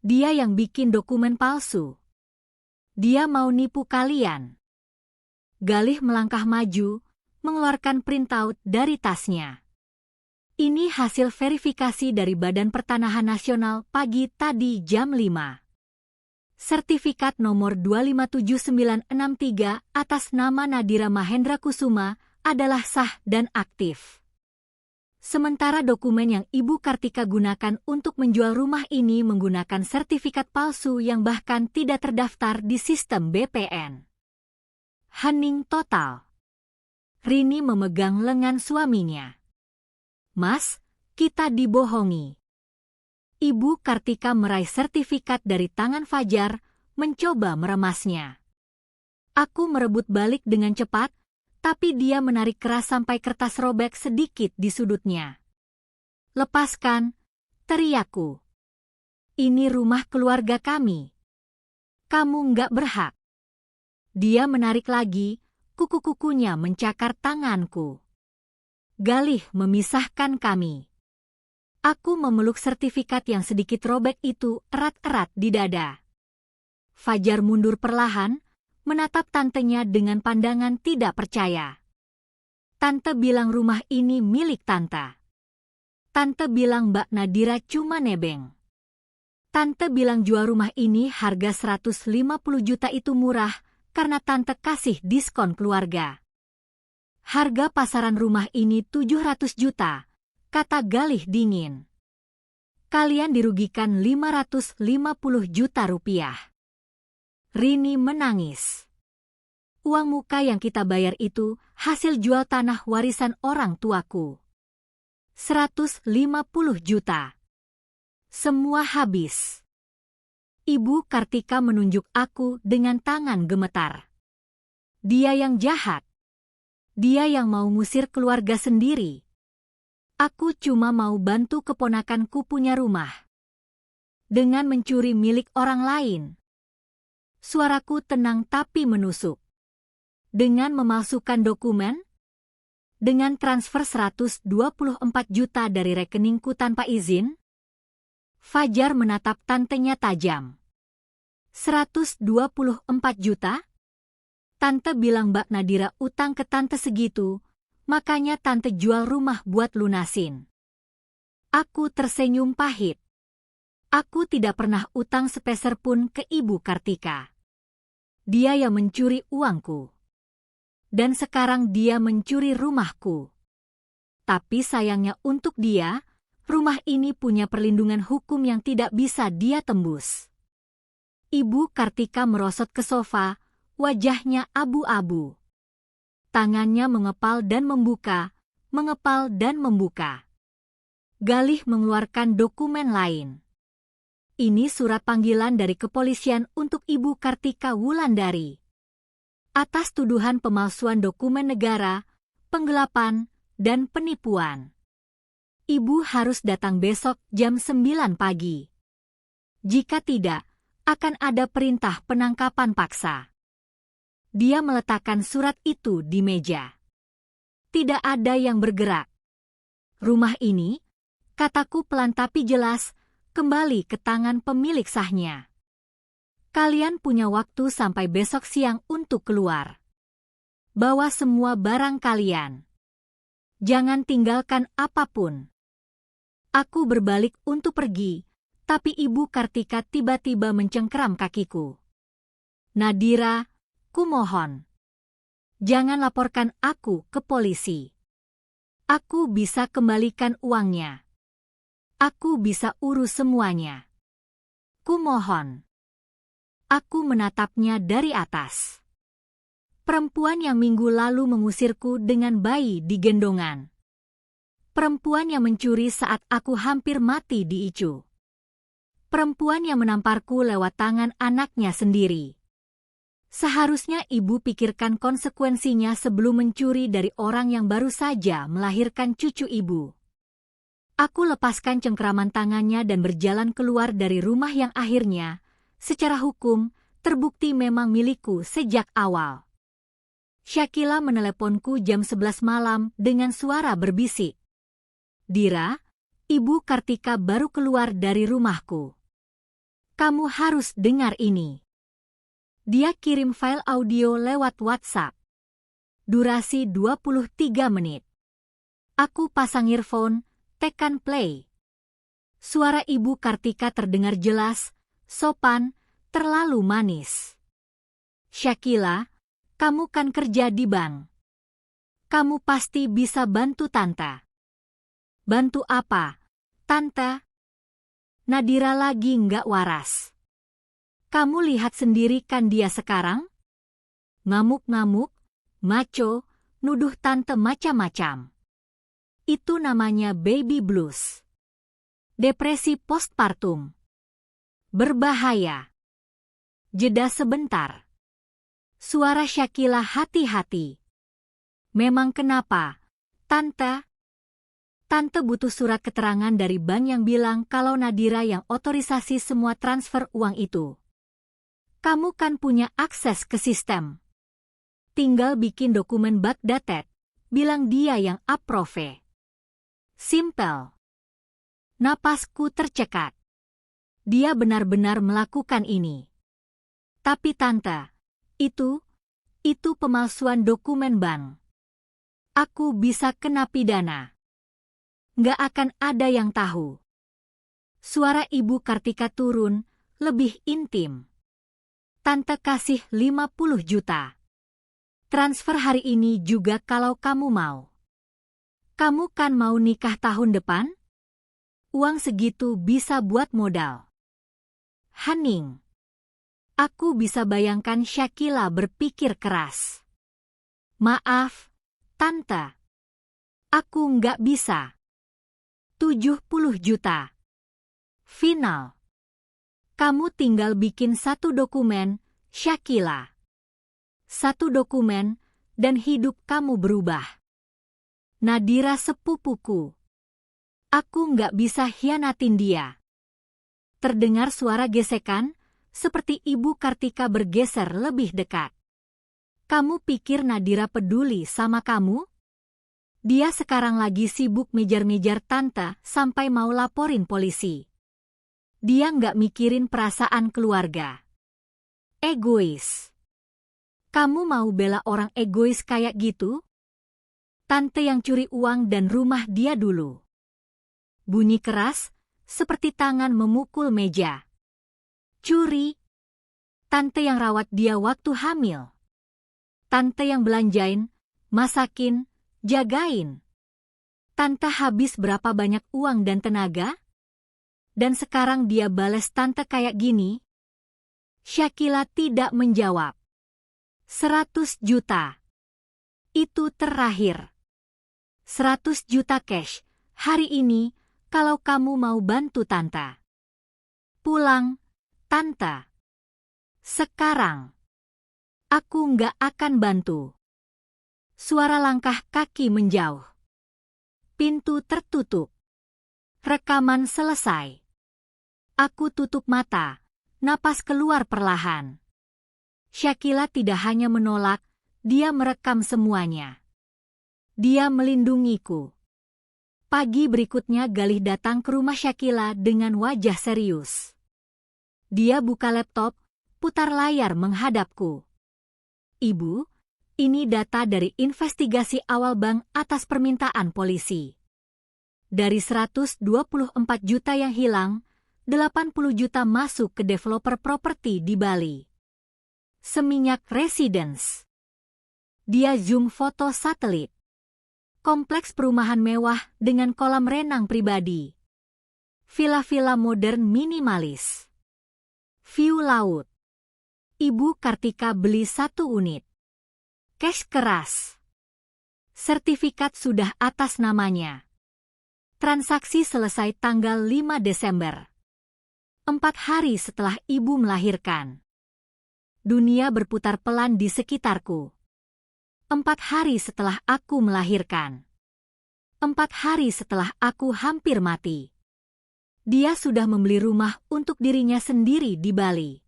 Dia yang bikin dokumen palsu. Dia mau nipu kalian. Galih melangkah maju, mengeluarkan printout dari tasnya. Ini hasil verifikasi dari Badan Pertanahan Nasional pagi tadi jam 5. Sertifikat nomor 257963 atas nama Nadira Mahendra Kusuma adalah sah dan aktif. Sementara dokumen yang Ibu Kartika gunakan untuk menjual rumah ini menggunakan sertifikat palsu yang bahkan tidak terdaftar di sistem BPN. Hening total. Rini memegang lengan suaminya. Mas, kita dibohongi. Ibu Kartika meraih sertifikat dari tangan Fajar, mencoba meremasnya. Aku merebut balik dengan cepat, tapi dia menarik keras sampai kertas robek sedikit di sudutnya. Lepaskan, teriakku. Ini rumah keluarga kami. Kamu nggak berhak. Dia menarik lagi, kuku-kukunya mencakar tanganku. Galih memisahkan kami. Aku memeluk sertifikat yang sedikit robek itu erat-erat di dada. Fajar mundur perlahan, menatap tantenya dengan pandangan tidak percaya. Tante bilang rumah ini milik tante. Tante bilang Mbak Nadira cuma nebeng. Tante bilang jual rumah ini harga 150 juta itu murah karena tante kasih diskon keluarga. Harga pasaran rumah ini 700 juta, kata Galih dingin. Kalian dirugikan 550 juta rupiah. Rini menangis. Uang muka yang kita bayar itu hasil jual tanah warisan orang tuaku. 150 juta. Semua habis. Ibu Kartika menunjuk aku dengan tangan gemetar. Dia yang jahat. Dia yang mau ngusir keluarga sendiri. Aku cuma mau bantu keponakanku punya rumah. Dengan mencuri milik orang lain. Suaraku tenang tapi menusuk. Dengan memalsukan dokumen? Dengan transfer 124 juta dari rekeningku tanpa izin? Fajar menatap tantenya tajam. 124 juta? Tante bilang Mbak Nadira utang ke tante segitu, makanya tante jual rumah buat lunasin. Aku tersenyum pahit. Aku tidak pernah utang sepeser pun ke Ibu Kartika. Dia yang mencuri uangku. Dan sekarang dia mencuri rumahku. Tapi sayangnya untuk dia, rumah ini punya perlindungan hukum yang tidak bisa dia tembus. Ibu Kartika merosot ke sofa, wajahnya abu-abu. Tangannya mengepal dan membuka, mengepal dan membuka. Galih mengeluarkan dokumen lain. Ini surat panggilan dari kepolisian untuk Ibu Kartika Wulandari. Atas tuduhan pemalsuan dokumen negara, penggelapan, dan penipuan. Ibu harus datang besok jam 9 pagi. Jika tidak, akan ada perintah penangkapan paksa. Dia meletakkan surat itu di meja. Tidak ada yang bergerak. Rumah ini, kataku pelan tapi jelas, kembali ke tangan pemilik sahnya. Kalian punya waktu sampai besok siang untuk keluar. Bawa semua barang kalian. Jangan tinggalkan apapun. Aku berbalik untuk pergi, tapi Ibu Kartika tiba-tiba mencengkeram kakiku. Nadira, kumohon. Jangan laporkan aku ke polisi. Aku bisa kembalikan uangnya. Aku bisa urus semuanya. Kumohon. Aku menatapnya dari atas. Perempuan yang minggu lalu mengusirku dengan bayi di gendongan. Perempuan yang mencuri saat aku hampir mati di ICU. Perempuan yang menamparku lewat tangan anaknya sendiri. Seharusnya ibu pikirkan konsekuensinya sebelum mencuri dari orang yang baru saja melahirkan cucu ibu. Aku lepaskan cengkeraman tangannya dan berjalan keluar dari rumah yang akhirnya, secara hukum, terbukti memang milikku sejak awal. Shakila meneleponku jam 11 malam dengan suara berbisik. Dira, Ibu Kartika baru keluar dari rumahku. Kamu harus dengar ini. Dia kirim file audio lewat WhatsApp. Durasi 23 menit. Aku pasang earphone, tekan play. Suara Ibu Kartika terdengar jelas, sopan, terlalu manis. Shakila, kamu kan kerja di bank. Kamu pasti bisa bantu Tante. Bantu apa, Tante? Nadira lagi nggak waras. Kamu lihat sendiri kan dia sekarang? Ngamuk-ngamuk, maco, nuduh Tante macam-macam. Itu namanya baby blues. Depresi postpartum. Berbahaya. Jeda sebentar. Suara Shakila hati-hati. Memang kenapa, Tante? Tante butuh surat keterangan dari bank yang bilang kalau Nadira yang otorisasi semua transfer uang itu. Kamu kan punya akses ke sistem. Tinggal bikin dokumen backdated, bilang dia yang approve. Simple. Napasku tercekat. Dia benar-benar melakukan ini. Tapi Tante, itu pemalsuan dokumen bank. Aku bisa kena pidana. Nggak akan ada yang tahu. Suara Ibu Kartika turun, lebih intim. Tante kasih 50 juta. Transfer hari ini juga kalau kamu mau. Kamu kan mau nikah tahun depan? Uang segitu bisa buat modal. Hening. Aku bisa bayangkan Shakila berpikir keras. Maaf, Tante. Aku nggak bisa. 70 juta. Final. Kamu tinggal bikin satu dokumen, Shakila. Satu dokumen, dan hidup kamu berubah. Nadira sepupuku. Aku nggak bisa hianatin dia. Terdengar suara gesekan, seperti Ibu Kartika bergeser lebih dekat. Kamu pikir Nadira peduli sama kamu? Dia sekarang lagi sibuk ngejar-ngejar Tante sampai mau laporin polisi. Dia nggak mikirin perasaan keluarga. Egois. Kamu mau bela orang egois kayak gitu? Tante yang curi uang dan rumah dia dulu. Bunyi keras, seperti tangan memukul meja. Curi. Tante yang rawat dia waktu hamil. Tante yang belanjain, masakin, jagain. Tante habis berapa banyak uang dan tenaga? Dan sekarang dia bales Tante kayak gini? Shakila tidak menjawab. 100 juta. Itu terakhir. 100 juta cash, hari ini, kalau kamu mau bantu Tante. Pulang, Tante. Sekarang. Aku nggak akan bantu. Suara langkah kaki menjauh. Pintu tertutup. Rekaman selesai. Aku tutup mata, napas keluar perlahan. Shakila tidak hanya menolak, dia merekam semuanya. Dia melindungiku. Pagi berikutnya Galih datang ke rumah Shakila dengan wajah serius. Dia buka laptop, putar layar menghadapku. Ibu, ini data dari investigasi awal bank atas permintaan polisi. Dari 124 juta yang hilang, 80 juta masuk ke developer properti di Bali. Seminyak Residence. Dia zoom foto satelit. Kompleks perumahan mewah dengan kolam renang pribadi. Villa-villa modern minimalis. View laut. Ibu Kartika beli 1 unit. Cash keras. Sertifikat sudah atas namanya. Transaksi selesai tanggal 5 Desember. 4 hari setelah ibu melahirkan. Dunia berputar pelan di sekitarku. 4 hari setelah aku melahirkan. 4 hari setelah aku hampir mati. Dia sudah membeli rumah untuk dirinya sendiri di Bali.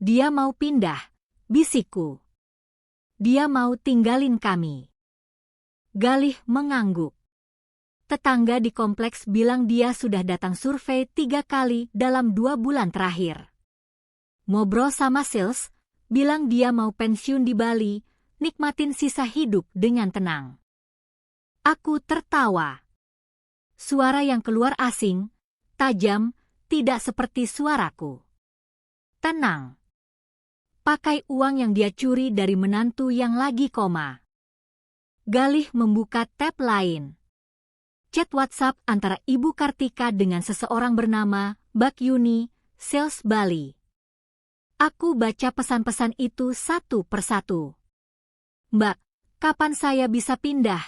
Dia mau pindah, bisikku. Dia mau tinggalin kami. Galih mengangguk. Tetangga di kompleks bilang dia sudah datang survei 3 kali dalam 2 bulan terakhir. Ngobrol sama sales, bilang dia mau pensiun di Bali, nikmatin sisa hidup dengan tenang. Aku tertawa. Suara yang keluar asing, tajam, tidak seperti suaraku. Tenang. Pakai uang yang dia curi dari menantu yang lagi koma. Galih membuka tab lain. Chat WhatsApp antara Ibu Kartika dengan seseorang bernama Mbak Yuni, sales Bali. Aku baca pesan-pesan itu satu persatu. Mbak, kapan saya bisa pindah?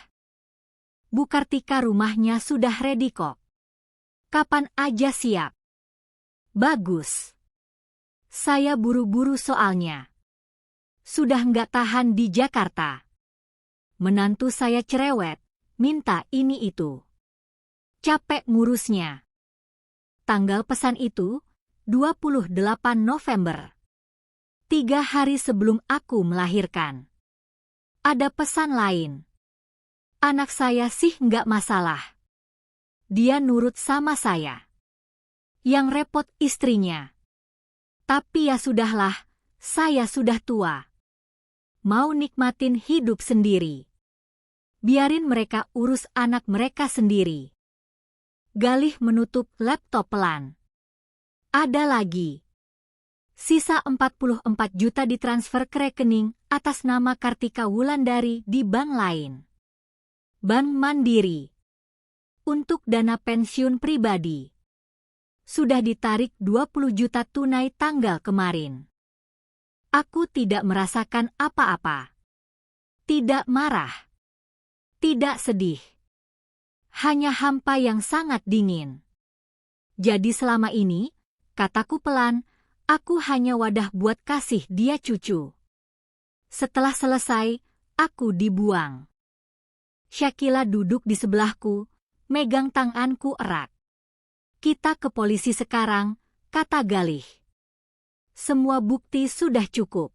Bu Kartika, rumahnya sudah ready kok. Kapan aja siap. Bagus. Saya buru-buru soalnya. Sudah nggak tahan di Jakarta. Menantu saya cerewet, minta ini itu. Capek ngurusnya. Tanggal pesan itu, 28 November. 3 hari sebelum aku melahirkan. Ada pesan lain. Anak saya sih nggak masalah. Dia nurut sama saya. Yang repot istrinya. Tapi ya sudahlah, saya sudah tua. Mau nikmatin hidup sendiri. Biarin mereka urus anak mereka sendiri. Galih menutup laptop pelan. Ada lagi. Sisa 44 juta ditransfer ke rekening atas nama Kartika Wulandari di bank lain. Bank Mandiri. Untuk dana pensiun pribadi. Sudah ditarik 20 juta tunai tanggal kemarin. Aku tidak merasakan apa-apa. Tidak marah. Tidak sedih. Hanya hampa yang sangat dingin. Jadi selama ini, kataku pelan, aku hanya wadah buat kasih dia cucu. Setelah selesai, aku dibuang. Syakila duduk di sebelahku, megang tanganku erat. Kita ke polisi sekarang, kata Galih. Semua bukti sudah cukup.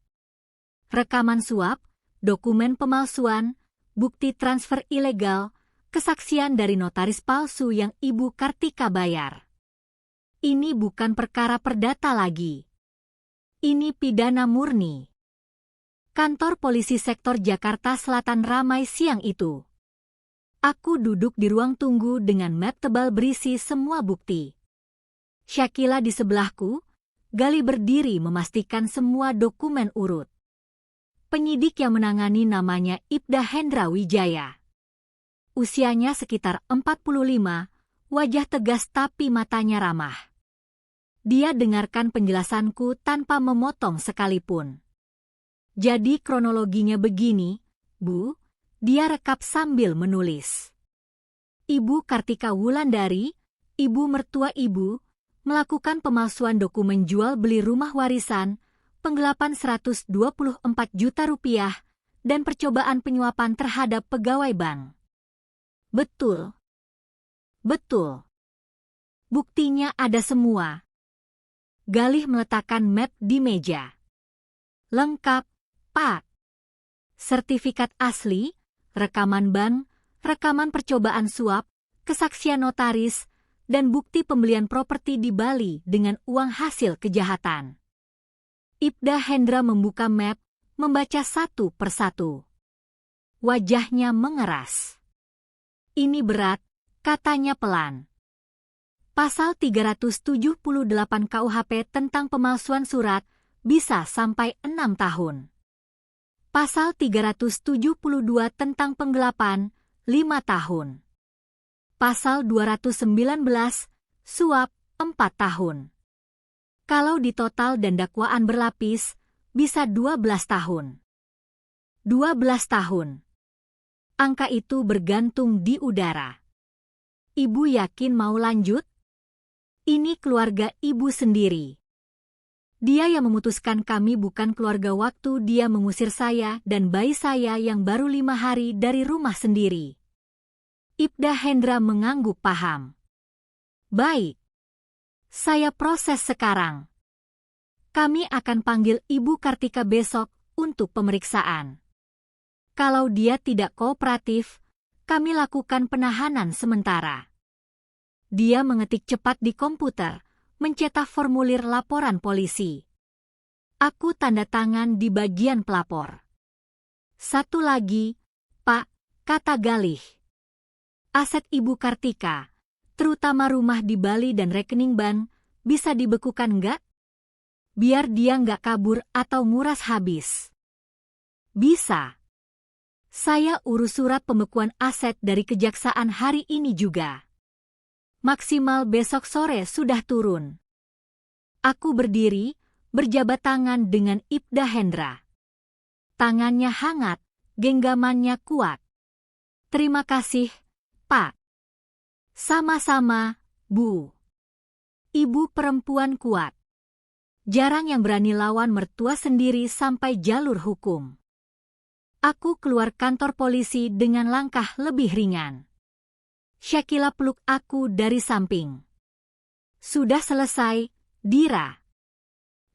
Rekaman suap, dokumen pemalsuan, bukti transfer ilegal, kesaksian dari notaris palsu yang Ibu Kartika bayar. Ini bukan perkara perdata lagi. Ini pidana murni. Kantor polisi sektor Jakarta Selatan ramai siang itu. Aku duduk di ruang tunggu dengan map tebal berisi semua bukti. Syakila di sebelahku, Galih berdiri memastikan semua dokumen urut. Penyidik yang menangani namanya Ibda Hendra Wijaya. Usianya sekitar 45, wajah tegas tapi matanya ramah. Dia dengarkan penjelasanku tanpa memotong sekalipun. Jadi kronologinya begini, Bu. Dia rekap sambil menulis. Ibu Kartika Wulandari, ibu mertua ibu, melakukan pemalsuan dokumen jual beli rumah warisan, penggelapan 124 juta rupiah, dan percobaan penyuapan terhadap pegawai bank. Betul. Betul. Buktinya ada semua. Galih meletakkan map di meja. Lengkap, Pak. Sertifikat asli, rekaman bank, rekaman percobaan suap, kesaksian notaris, dan bukti pembelian properti di Bali dengan uang hasil kejahatan. Ibda Hendra membuka map, membaca satu persatu. Wajahnya mengeras. Ini berat, katanya pelan. Pasal 378 KUHP tentang pemalsuan surat bisa sampai 6 tahun. Pasal 372 tentang penggelapan, 5 tahun. Pasal 219, suap, 4 tahun. Kalau ditotal dan dakwaan berlapis, bisa 12 tahun. 12 tahun. Angka itu bergantung di udara. Ibu yakin mau lanjut? Ini keluarga ibu sendiri. Dia yang memutuskan, kami bukan keluarga waktu dia mengusir saya dan bayi saya yang baru 5 hari dari rumah sendiri. Ibda Hendra mengangguk paham. Baik. Saya proses sekarang. Kami akan panggil Ibu Kartika besok untuk pemeriksaan. Kalau dia tidak kooperatif, kami lakukan penahanan sementara. Dia mengetik cepat di komputer, mencetak formulir laporan polisi. Aku tanda tangan di bagian pelapor. Satu lagi, Pak, kata Galih. Aset Ibu Kartika, terutama rumah di Bali dan rekening bank, bisa dibekukan nggak? Biar dia nggak kabur atau nguras habis. Bisa. Saya urus surat pembekuan aset dari kejaksaan hari ini juga. Maksimal besok sore sudah turun. Aku berdiri, berjabat tangan dengan Ibda Hendra. Tangannya hangat, genggamannya kuat. Terima kasih, Pak. Sama-sama, Bu. Ibu perempuan kuat. Jarang yang berani lawan mertua sendiri sampai jalur hukum. Aku keluar kantor polisi dengan langkah lebih ringan. Syakila peluk aku dari samping. Sudah selesai, Dira.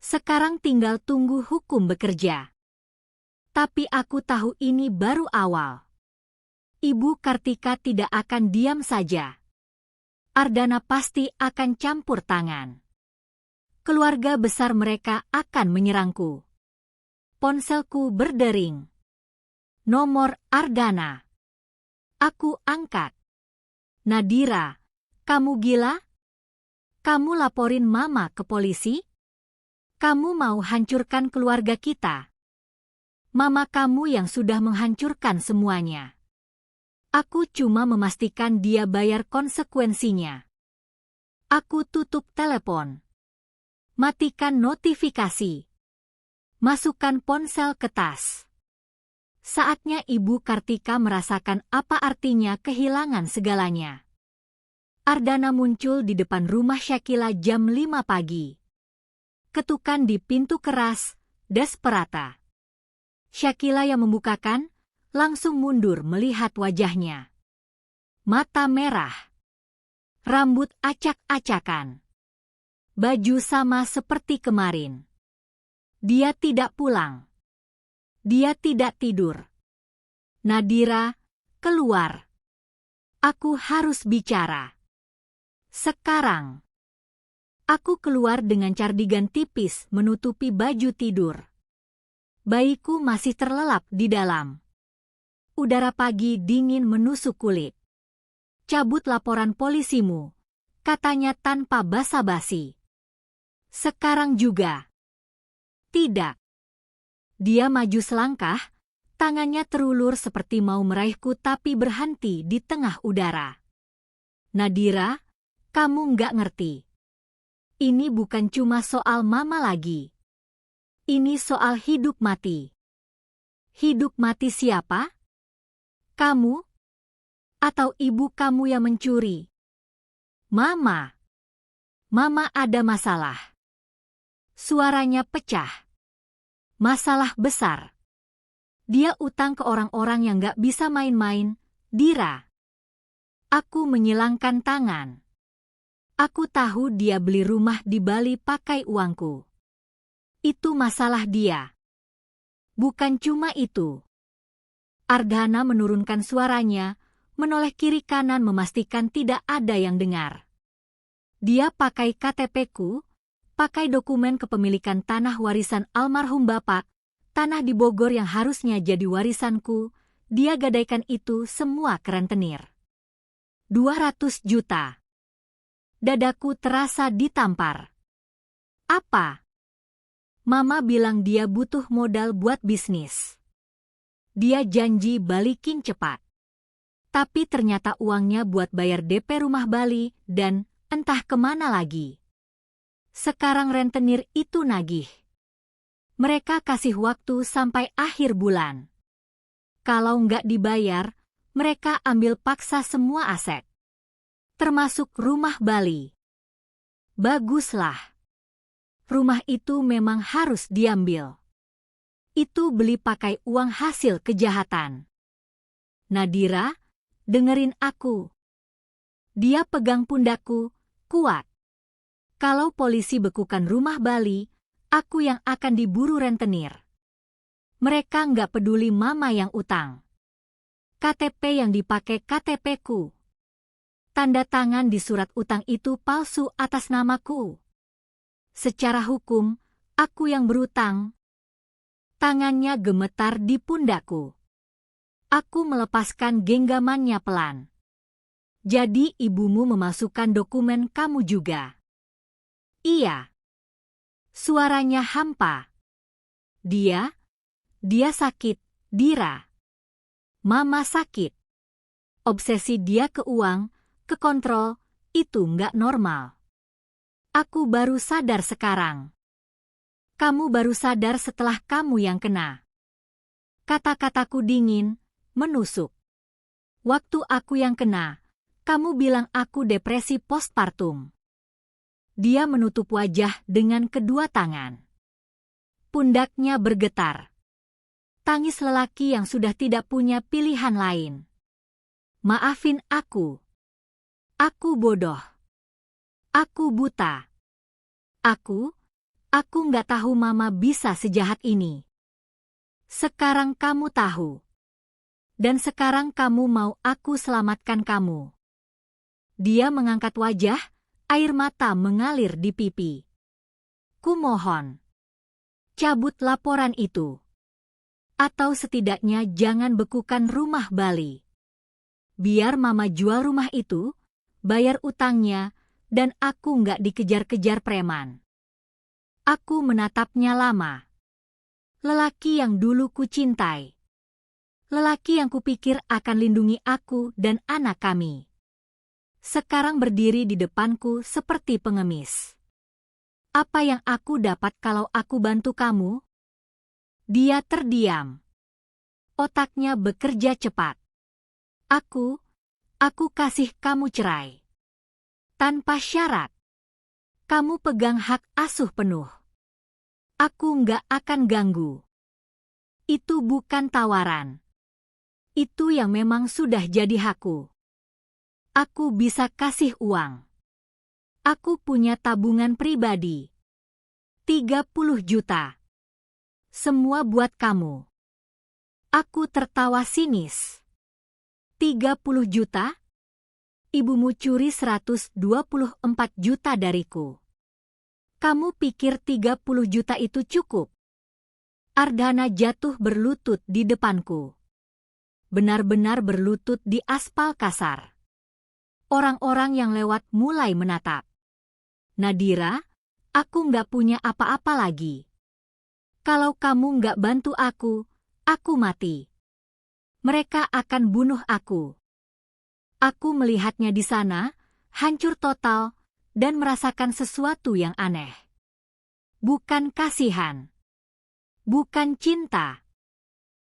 Sekarang tinggal tunggu hukum bekerja. Tapi aku tahu ini baru awal. Ibu Kartika tidak akan diam saja. Ardana pasti akan campur tangan. Keluarga besar mereka akan menyerangku. Ponselku berdering. Nomor Ardana. Aku angkat. Nadira, kamu gila? Kamu laporin Mama ke polisi? Kamu mau hancurkan keluarga kita? Mama kamu yang sudah menghancurkan semuanya. Aku cuma memastikan dia bayar konsekuensinya. Aku tutup telepon. Matikan notifikasi. Masukkan ponsel ke tas. Saatnya Ibu Kartika merasakan apa artinya kehilangan segalanya. Ardana muncul di depan rumah Syakila jam 5 pagi. Ketukan di pintu keras, desperata. Syakila yang membukakan, langsung mundur melihat wajahnya. Mata merah. Rambut acak-acakan. Baju sama seperti kemarin. Dia tidak pulang. Dia tidak tidur. Nadira, keluar. Aku harus bicara. Sekarang. Aku keluar dengan cardigan tipis menutupi baju tidur. Bayiku masih terlelap di dalam. Udara pagi dingin menusuk kulit. Cabut laporan polisimu, katanya tanpa basa-basi. Sekarang juga. Tidak. Dia maju selangkah, tangannya terulur seperti mau meraihku tapi berhenti di tengah udara. Nadira, kamu nggak ngerti. Ini bukan cuma soal Mama lagi. Ini soal hidup mati. Hidup mati siapa? Kamu? Atau ibu kamu yang mencuri? Mama. Mama ada masalah. Suaranya pecah. Masalah besar. Dia utang ke orang-orang yang gak bisa main-main, Dira. Aku menyilangkan tangan. Aku tahu dia beli rumah di Bali pakai uangku. Itu masalah dia. Bukan cuma itu. Ardana menurunkan suaranya, menoleh kiri kanan memastikan tidak ada yang dengar. Dia pakai KTP-ku, pakai dokumen kepemilikan tanah warisan almarhum bapak, tanah di Bogor yang harusnya jadi warisanku, dia gadaikan itu semua ke rentenir. 200 juta. Dadaku terasa ditampar. Apa? Mama bilang dia butuh modal buat bisnis. Dia janji balikin cepat. Tapi ternyata uangnya buat bayar DP rumah Bali dan entah kemana lagi. Sekarang rentenir itu nagih. Mereka kasih waktu sampai akhir bulan. Kalau nggak dibayar, mereka ambil paksa semua aset. Termasuk rumah Bali. Baguslah. Rumah itu memang harus diambil. Itu beli pakai uang hasil kejahatan. Nadira, dengerin aku. Dia pegang pundakku, kuat. Kalau polisi bekukan rumah Bali, Aku yang akan diburu rentenir. Mereka nggak peduli mama yang utang. KTP yang dipakai KTP-ku. Tanda tangan di surat utang itu palsu atas namaku. Secara hukum, aku yang berutang. Tangannya gemetar di pundakku. Aku melepaskan genggamannya pelan. Jadi ibumu memasukkan dokumen kamu juga? Iya. Suaranya hampa. Dia sakit, Dira. Mama sakit. Obsesi dia ke uang, ke kontrol, itu nggak normal. Aku baru sadar sekarang. Kamu baru sadar setelah kamu yang kena. Kata-kataku dingin, menusuk. Waktu aku yang kena, kamu bilang aku depresi postpartum. Dia menutup wajah dengan kedua tangan. Pundaknya bergetar. Tangis lelaki yang sudah tidak punya pilihan lain. Maafin aku. Aku bodoh. Aku buta. Aku nggak tahu mama bisa sejahat ini. Sekarang kamu tahu. Dan sekarang kamu mau aku selamatkan kamu. Dia mengangkat wajah, air mata mengalir di pipi. Kumohon. Cabut laporan itu. Atau setidaknya jangan bekukan rumah Bali. Biar mama jual rumah itu, bayar utangnya, dan aku nggak dikejar-kejar preman. Aku menatapnya lama. Lelaki yang dulu kucintai. Lelaki yang kupikir akan lindungi aku dan anak kami. Sekarang berdiri di depanku seperti pengemis. Apa yang aku dapat kalau aku bantu kamu? Dia terdiam. Otaknya bekerja cepat. Aku kasih kamu cerai. Tanpa syarat. Kamu pegang hak asuh penuh. Aku nggak akan ganggu. Itu bukan tawaran. Itu yang memang sudah jadi hakku. Aku bisa kasih uang. Aku punya tabungan pribadi. 30 juta. Semua buat kamu. Aku tertawa sinis. 30 juta? Ibumu curi 124 juta dariku. Kamu pikir 30 juta itu cukup? Ardhana jatuh berlutut di depanku. Benar-benar berlutut di aspal kasar. Orang-orang yang lewat mulai menatap. Nadira, aku nggak punya apa-apa lagi. Kalau kamu nggak bantu aku mati. Mereka akan bunuh aku. Aku melihatnya di sana, hancur total, dan merasakan sesuatu yang aneh. Bukan kasihan. Bukan cinta.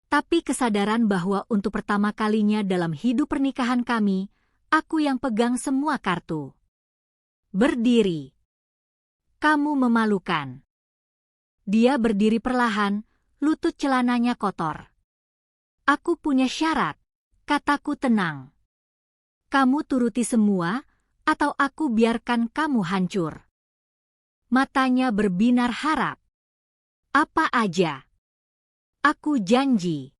Tapi kesadaran bahwa untuk pertama kalinya dalam hidup pernikahan kami, aku yang pegang semua kartu. Berdiri. Kamu memalukan. Dia berdiri perlahan, lutut celananya kotor. Aku punya syarat, kataku tenang. Kamu turuti semua, atau aku biarkan kamu hancur. Matanya berbinar harap. Apa aja? Aku janji.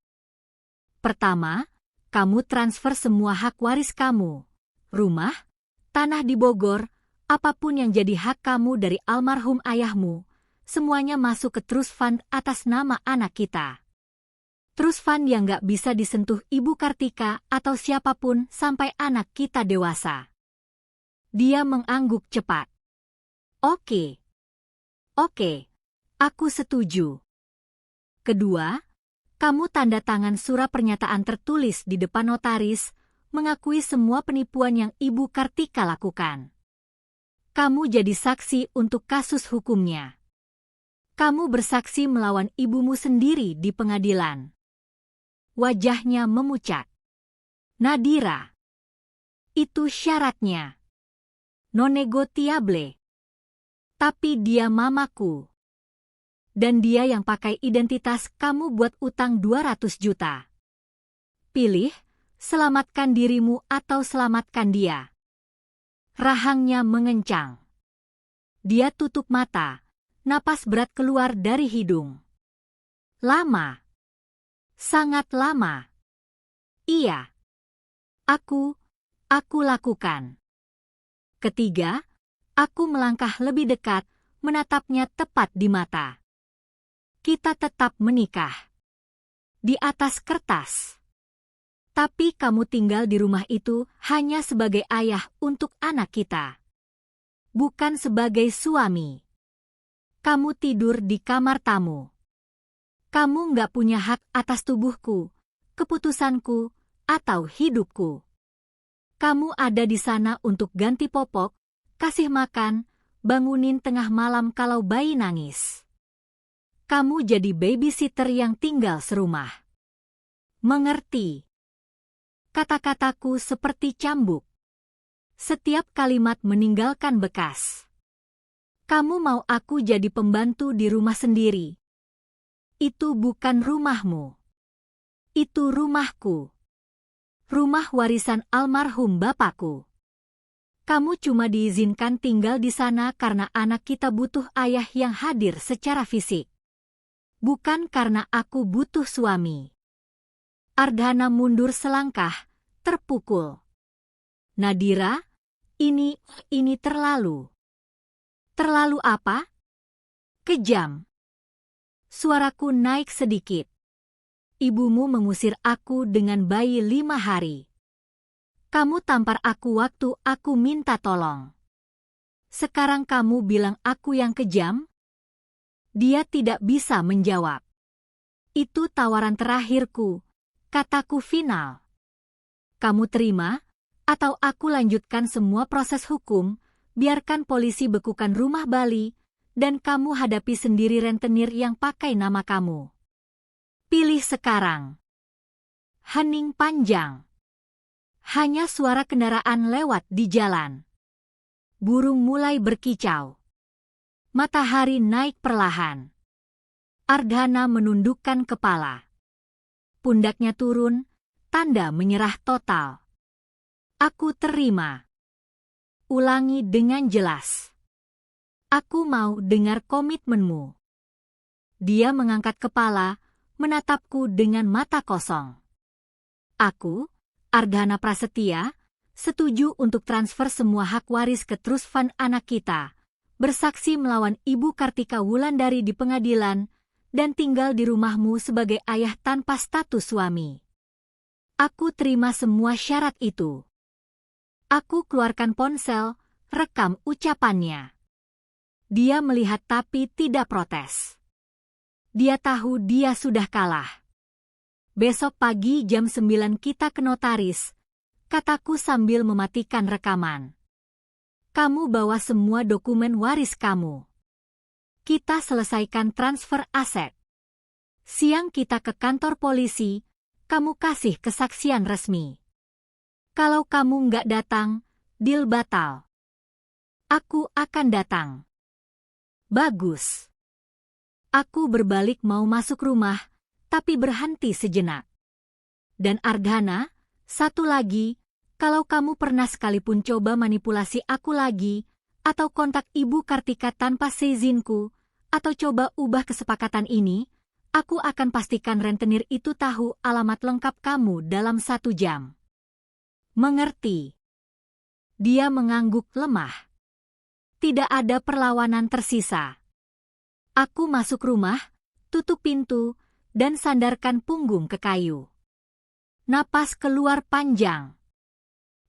Pertama, kamu transfer semua hak waris kamu. Rumah, tanah di Bogor, apapun yang jadi hak kamu dari almarhum ayahmu, semuanya masuk ke trust fund atas nama anak kita. Trust fund yang nggak bisa disentuh Ibu Kartika atau siapapun sampai anak kita dewasa. Dia mengangguk cepat. Oke. Aku setuju. Kedua, kamu tanda tangan surat pernyataan tertulis di depan notaris, mengakui semua penipuan yang Ibu Kartika lakukan. Kamu jadi saksi untuk kasus hukumnya. Kamu bersaksi melawan ibumu sendiri di pengadilan. Wajahnya memucat. Nadira. Itu syaratnya. Non-negotiable. Tapi dia mamaku. Dan dia yang pakai identitas kamu buat utang 200 juta. Pilih, selamatkan dirimu atau selamatkan dia. Rahangnya mengencang. Dia tutup mata, Napas berat keluar dari hidung. Lama. Sangat lama. Iya. Aku lakukan. Ketiga, aku melangkah lebih dekat, menatapnya tepat di mata. Kita tetap menikah. Di atas kertas. Tapi kamu tinggal di rumah itu hanya sebagai ayah untuk anak kita. Bukan sebagai suami. Kamu tidur di kamar tamu. Kamu nggak punya hak atas tubuhku, keputusanku, atau hidupku. Kamu ada di sana untuk ganti popok, kasih makan, bangunin tengah malam kalau bayi nangis. Kamu jadi babysitter yang tinggal serumah. Mengerti? Kata-kataku seperti cambuk. Setiap kalimat meninggalkan bekas. Kamu mau aku jadi pembantu di rumah sendiri. Itu bukan rumahmu. Itu rumahku. Rumah warisan almarhum bapakku. Kamu cuma diizinkan tinggal di sana karena anak kita butuh ayah yang hadir secara fisik. Bukan karena aku butuh suami. Ardhana mundur selangkah, terpukul. Nadira, ini terlalu. Terlalu apa? Kejam. Suaraku naik sedikit. Ibumu mengusir aku dengan bayi 5 hari. Kamu tampar aku waktu aku minta tolong. Sekarang kamu bilang aku yang kejam? Dia tidak bisa menjawab. Itu tawaran terakhirku, kataku final. Kamu terima, atau aku lanjutkan semua proses hukum, biarkan polisi bekukan rumah Bali, dan kamu hadapi sendiri rentenir yang pakai nama kamu. Pilih sekarang. Hening panjang. Hanya suara kendaraan lewat di jalan. Burung mulai berkicau. Matahari naik perlahan. Ardhana menundukkan kepala. Pundaknya turun, tanda menyerah total. Aku terima. Ulangi dengan jelas. Aku mau dengar komitmenmu. Dia mengangkat kepala, menatapku dengan mata kosong. Aku, Ardhana Prasetya, setuju untuk transfer semua hak waris ke trust fund anak kita, bersaksi melawan Ibu Kartika Wulandari di pengadilan, dan tinggal di rumahmu sebagai ayah tanpa status suami. Aku terima semua syarat itu. Aku keluarkan ponsel, rekam ucapannya. Dia melihat tapi tidak protes. Dia tahu dia sudah kalah. Besok pagi jam 9 kita ke notaris, kataku sambil mematikan rekaman. Kamu bawa semua dokumen waris kamu. Kita selesaikan transfer aset. Siang kita ke kantor polisi, kamu kasih kesaksian resmi. Kalau kamu nggak datang, deal batal. Aku akan datang. Bagus. Aku berbalik mau masuk rumah, tapi berhenti sejenak. Dan Ardhana, satu lagi, kalau kamu pernah sekalipun coba manipulasi aku lagi, atau kontak Ibu Kartika tanpa seizinku, atau coba ubah kesepakatan ini, aku akan pastikan rentenir itu tahu alamat lengkap kamu dalam 1 jam. Mengerti? Dia mengangguk lemah. Tidak ada perlawanan tersisa. Aku masuk rumah, tutup pintu, dan sandarkan punggung ke kayu. Napas keluar panjang.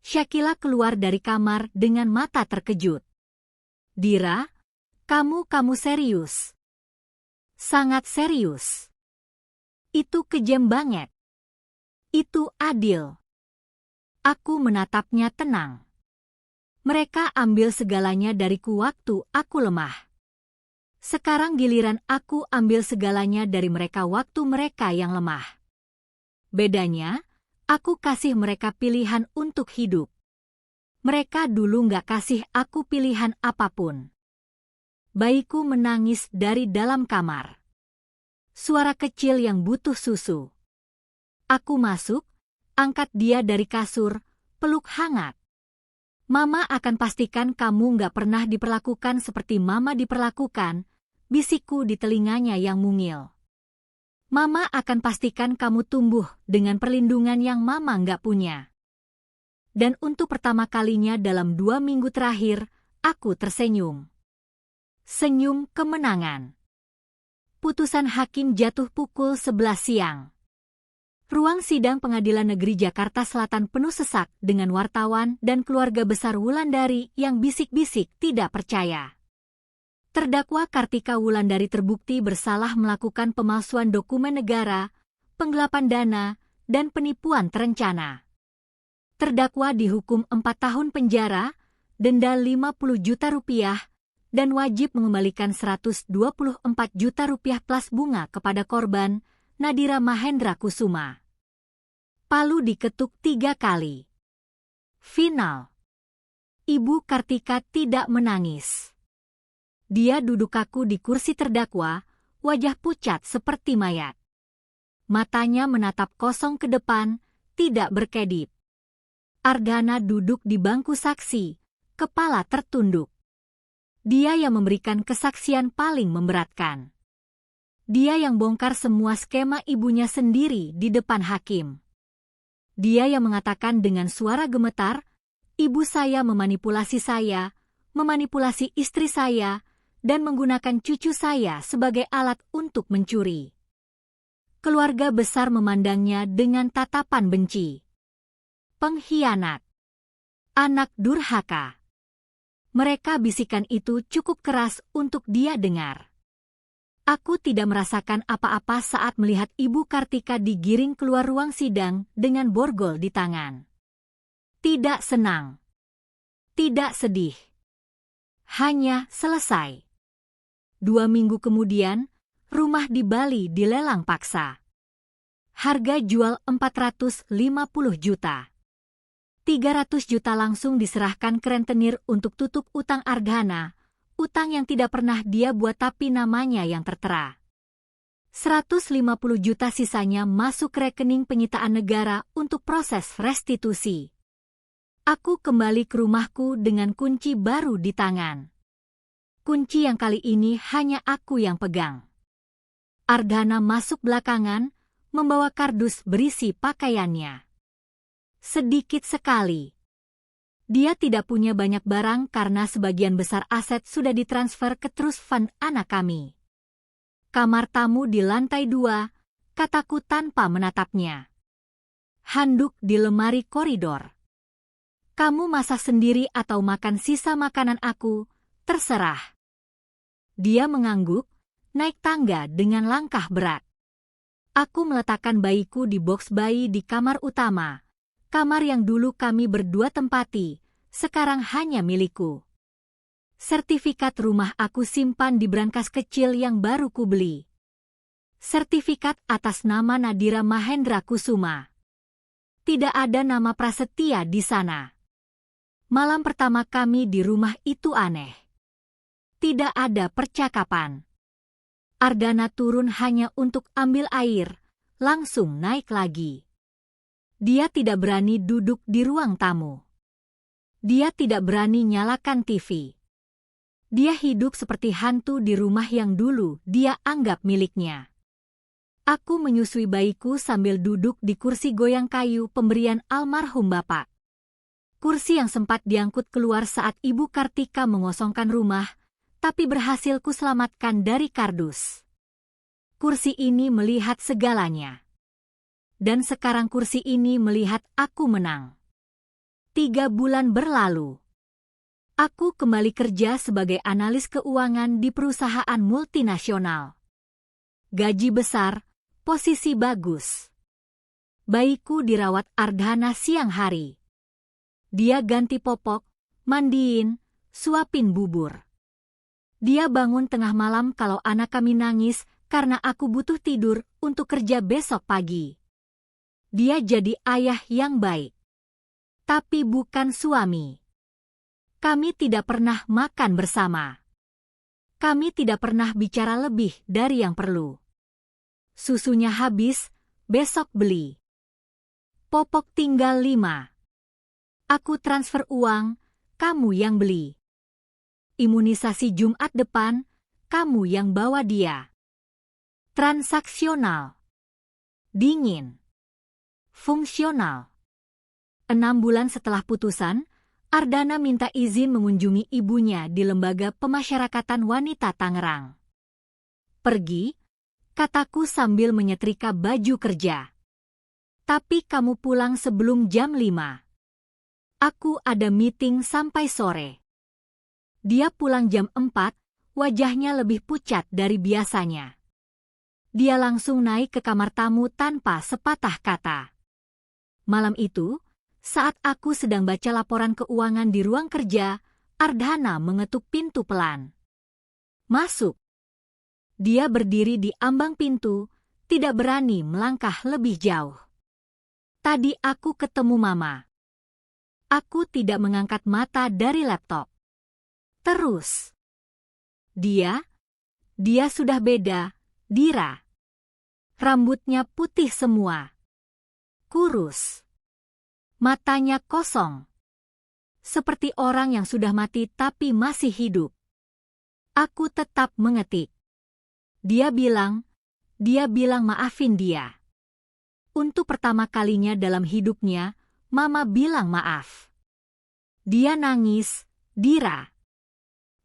Shakila keluar dari kamar dengan mata terkejut. Dira, kamu serius. Sangat serius. Itu kejam banget. Itu adil. Aku menatapnya tenang. Mereka ambil segalanya dariku waktu aku lemah. Sekarang giliran aku ambil segalanya dari mereka waktu mereka yang lemah. Bedanya, aku kasih mereka pilihan untuk hidup. Mereka dulu nggak kasih aku pilihan apapun. Bayiku menangis dari dalam kamar. Suara kecil yang butuh susu. Aku masuk, angkat dia dari kasur, peluk hangat. Mama akan pastikan kamu nggak pernah diperlakukan seperti Mama diperlakukan, bisikku di telinganya yang mungil. Mama akan pastikan kamu tumbuh dengan perlindungan yang Mama nggak punya. Dan untuk pertama kalinya dalam 2 minggu terakhir, aku tersenyum. Senyum kemenangan. Putusan hakim jatuh pukul 11 siang. Ruang sidang Pengadilan Negeri Jakarta Selatan penuh sesak dengan wartawan dan keluarga besar Wulandari yang bisik-bisik tidak percaya. Terdakwa Kartika Wulandari terbukti bersalah melakukan pemalsuan dokumen negara, penggelapan dana, dan penipuan terencana. Terdakwa dihukum 4 tahun penjara, denda 50 juta rupiah, dan wajib mengembalikan 124 juta rupiah plus bunga kepada korban, Nadira Mahendra Kusuma. Palu diketuk 3 kali. Final. Ibu Kartika tidak menangis. Dia duduk kaku di kursi terdakwa, wajah pucat seperti mayat. Matanya menatap kosong ke depan, tidak berkedip. Ardhana duduk di bangku saksi, kepala tertunduk. Dia yang memberikan kesaksian paling memberatkan. Dia yang bongkar semua skema ibunya sendiri di depan hakim. Dia yang mengatakan dengan suara gemetar, ibu saya memanipulasi saya, memanipulasi istri saya, dan menggunakan cucu saya sebagai alat untuk mencuri. Keluarga besar memandangnya dengan tatapan benci. Pengkhianat. Anak durhaka. Mereka bisikan itu cukup keras untuk dia dengar. Aku tidak merasakan apa-apa saat melihat Ibu Kartika digiring keluar ruang sidang dengan borgol di tangan. Tidak senang. Tidak sedih. Hanya selesai. 2 minggu kemudian, rumah di Bali dilelang paksa. Harga jual 450 juta. 300 juta langsung diserahkan ke rentenir untuk tutup utang Ardhana, utang yang tidak pernah dia buat tapi namanya yang tertera. 150 juta sisanya masuk rekening penyitaan negara untuk proses restitusi. Aku kembali ke rumahku dengan kunci baru di tangan. Kunci yang kali ini hanya aku yang pegang. Ardhana masuk belakangan, membawa kardus berisi pakaiannya. Sedikit sekali. Dia tidak punya banyak barang karena sebagian besar aset sudah ditransfer ke trust fund anak kami. Kamar tamu di lantai 2, kataku tanpa menatapnya. Handuk di lemari koridor. Kamu masak sendiri atau makan sisa makanan aku, terserah. Dia mengangguk, naik tangga dengan langkah berat. Aku meletakkan bayiku di box bayi di kamar utama. Kamar yang dulu kami berdua tempati, sekarang hanya milikku. Sertifikat rumah aku simpan di brankas kecil yang baru kubeli. Sertifikat atas nama Nadira Mahendra Kusuma. Tidak ada nama Prasetya di sana. Malam pertama kami di rumah itu aneh. Tidak ada percakapan. Ardhana turun hanya untuk ambil air, langsung naik lagi. Dia tidak berani duduk di ruang tamu. Dia tidak berani nyalakan TV. Dia hidup seperti hantu di rumah yang dulu dia anggap miliknya. Aku menyusui bayiku sambil duduk di kursi goyang kayu pemberian almarhum bapak. Kursi yang sempat diangkut keluar saat Ibu Kartika mengosongkan rumah, tapi berhasil kuselamatkan dari kardus. Kursi ini melihat segalanya. Dan sekarang kursi ini melihat aku menang. 3 bulan berlalu. Aku kembali kerja sebagai analis keuangan di perusahaan multinasional. Gaji besar, posisi bagus. Bayiku dirawat Ardhana siang hari. Dia ganti popok, mandiin, suapin bubur. Dia bangun tengah malam kalau anak kami nangis karena aku butuh tidur untuk kerja besok pagi. Dia jadi ayah yang baik. Tapi bukan suami. Kami tidak pernah makan bersama. Kami tidak pernah bicara lebih dari yang perlu. Susunya habis, besok beli. Popok tinggal 5. Aku transfer uang, kamu yang beli. Imunisasi Jumat depan, kamu yang bawa dia. Transaksional. Dingin. Fungsional. 6 bulan setelah putusan, Ardhana minta izin mengunjungi ibunya di Lembaga Pemasyarakatan Wanita Tangerang. Pergi, kataku sambil menyetrika baju kerja. Tapi kamu pulang sebelum jam 5. Aku ada meeting sampai sore. Dia pulang jam 4, wajahnya lebih pucat dari biasanya. Dia langsung naik ke kamar tamu tanpa sepatah kata. Malam itu, saat aku sedang baca laporan keuangan di ruang kerja, Ardhana mengetuk pintu pelan. Masuk. Dia berdiri di ambang pintu, tidak berani melangkah lebih jauh. Tadi aku ketemu Mama. Aku tidak mengangkat mata dari laptop. Terus. Dia sudah beda, Dira. Rambutnya putih semua. Kurus. Matanya kosong. Seperti orang yang sudah mati tapi masih hidup. Aku tetap mengetik. Dia bilang maafin dia. Untuk pertama kalinya dalam hidupnya, Mama bilang maaf. Dia nangis, Dira.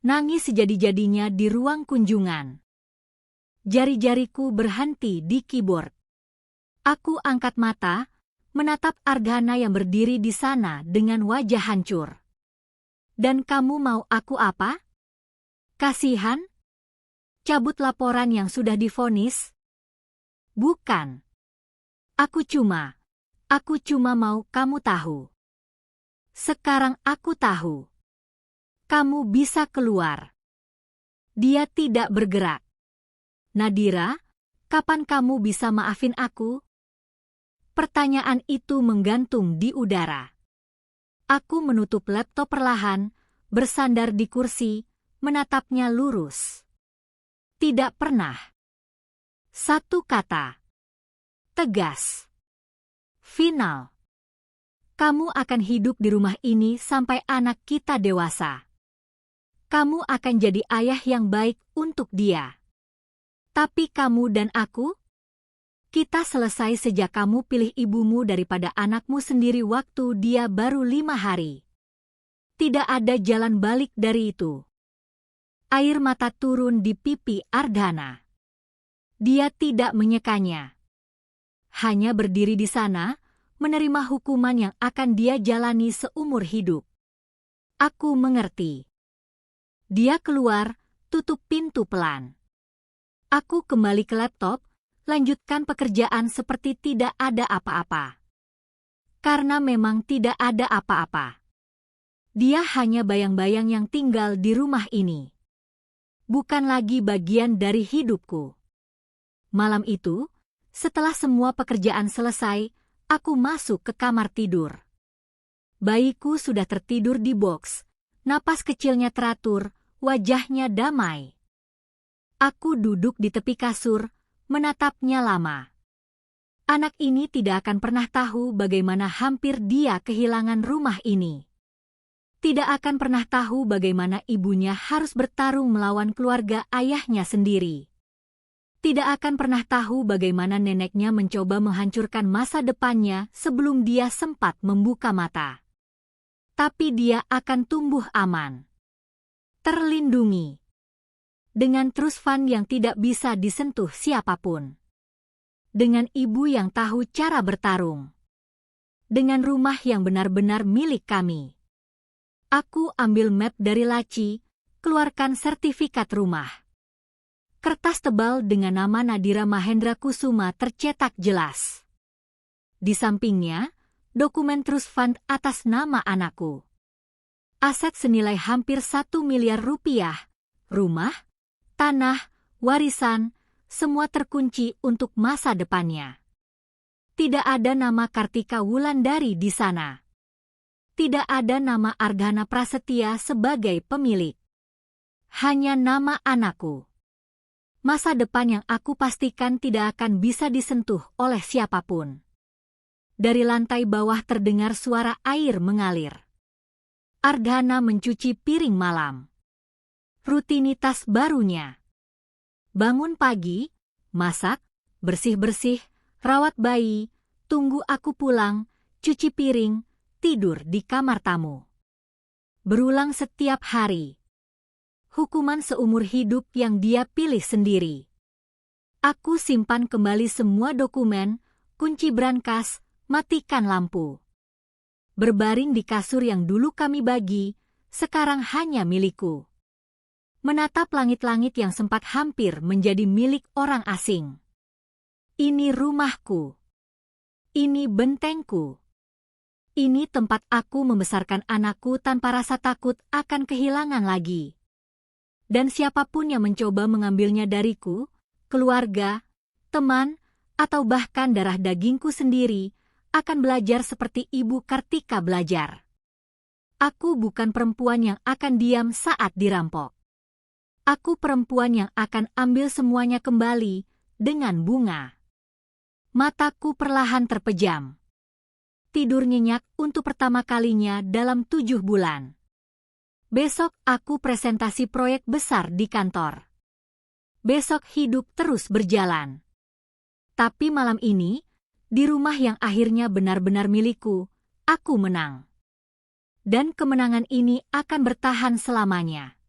Nangis sejadi-jadinya di ruang kunjungan. Jari-jariku berhenti di keyboard. Aku angkat mata, menatap Ardhana yang berdiri di sana dengan wajah hancur. Dan kamu mau aku apa? Kasihan? Cabut laporan yang sudah divonis? Bukan. Aku cuma mau kamu tahu. Sekarang aku tahu. Kamu bisa keluar. Dia tidak bergerak. Nadira, kapan kamu bisa maafin aku? Pertanyaan itu menggantung di udara. Aku menutup laptop perlahan, bersandar di kursi, menatapnya lurus. Tidak pernah. Satu kata. Tegas. Final. Kamu akan hidup di rumah ini sampai anak kita dewasa. Kamu akan jadi ayah yang baik untuk dia. Tapi kamu dan aku? Kita selesai sejak kamu pilih ibumu daripada anakmu sendiri waktu dia baru 5 hari. Tidak ada jalan balik dari itu. Air mata turun di pipi Ardhana. Dia tidak menyekanya. Hanya berdiri di sana, menerima hukuman yang akan dia jalani seumur hidup. Aku mengerti. Dia keluar, tutup pintu pelan. Aku kembali ke laptop, lanjutkan pekerjaan seperti tidak ada apa-apa. Karena memang tidak ada apa-apa. Dia hanya bayang-bayang yang tinggal di rumah ini. Bukan lagi bagian dari hidupku. Malam itu, setelah semua pekerjaan selesai, aku masuk ke kamar tidur. Bayiku sudah tertidur di box, napas kecilnya teratur, wajahnya damai. Aku duduk di tepi kasur, menatapnya lama. Anak ini tidak akan pernah tahu bagaimana hampir dia kehilangan rumah ini. Tidak akan pernah tahu bagaimana ibunya harus bertarung melawan keluarga ayahnya sendiri. Tidak akan pernah tahu bagaimana neneknya mencoba menghancurkan masa depannya sebelum dia sempat membuka mata. Tapi dia akan tumbuh aman. Terlindungi. Dengan trust fund yang tidak bisa disentuh siapapun. Dengan ibu yang tahu cara bertarung. Dengan rumah yang benar-benar milik kami. Aku ambil map dari laci, keluarkan sertifikat rumah. Kertas tebal dengan nama Nadira Mahendra Kusuma tercetak jelas. Di sampingnya, dokumen trust fund atas nama anakku. Aset senilai hampir 1 miliar rupiah, rumah, tanah, warisan, semua terkunci untuk masa depannya. Tidak ada nama Kartika Wulandari di sana. Tidak ada nama Ardhana Prasetya sebagai pemilik. Hanya nama anakku. Masa depan yang aku pastikan tidak akan bisa disentuh oleh siapapun. Dari lantai bawah terdengar suara air mengalir. Ardhana mencuci piring malam. Rutinitas barunya. Bangun pagi, masak, bersih-bersih, rawat bayi, tunggu aku pulang, cuci piring, tidur di kamar tamu. Berulang setiap hari. Hukuman seumur hidup yang dia pilih sendiri. Aku simpan kembali semua dokumen, kunci brankas, matikan lampu. Berbaring di kasur yang dulu kami bagi, sekarang hanya milikku. Menatap langit-langit yang sempat hampir menjadi milik orang asing. Ini rumahku. Ini bentengku. Ini tempat aku membesarkan anakku tanpa rasa takut akan kehilangan lagi. Dan siapapun yang mencoba mengambilnya dariku, keluarga, teman, atau bahkan darah dagingku sendiri, akan belajar seperti Ibu Kartika belajar. Aku bukan perempuan yang akan diam saat dirampok. Aku perempuan yang akan ambil semuanya kembali dengan bunga. Mataku perlahan terpejam. Tidur nyenyak untuk pertama kalinya dalam 7 bulan. Besok aku presentasi proyek besar di kantor. Besok hidup terus berjalan. Tapi malam ini, di rumah yang akhirnya benar-benar milikku, aku menang. Dan kemenangan ini akan bertahan selamanya.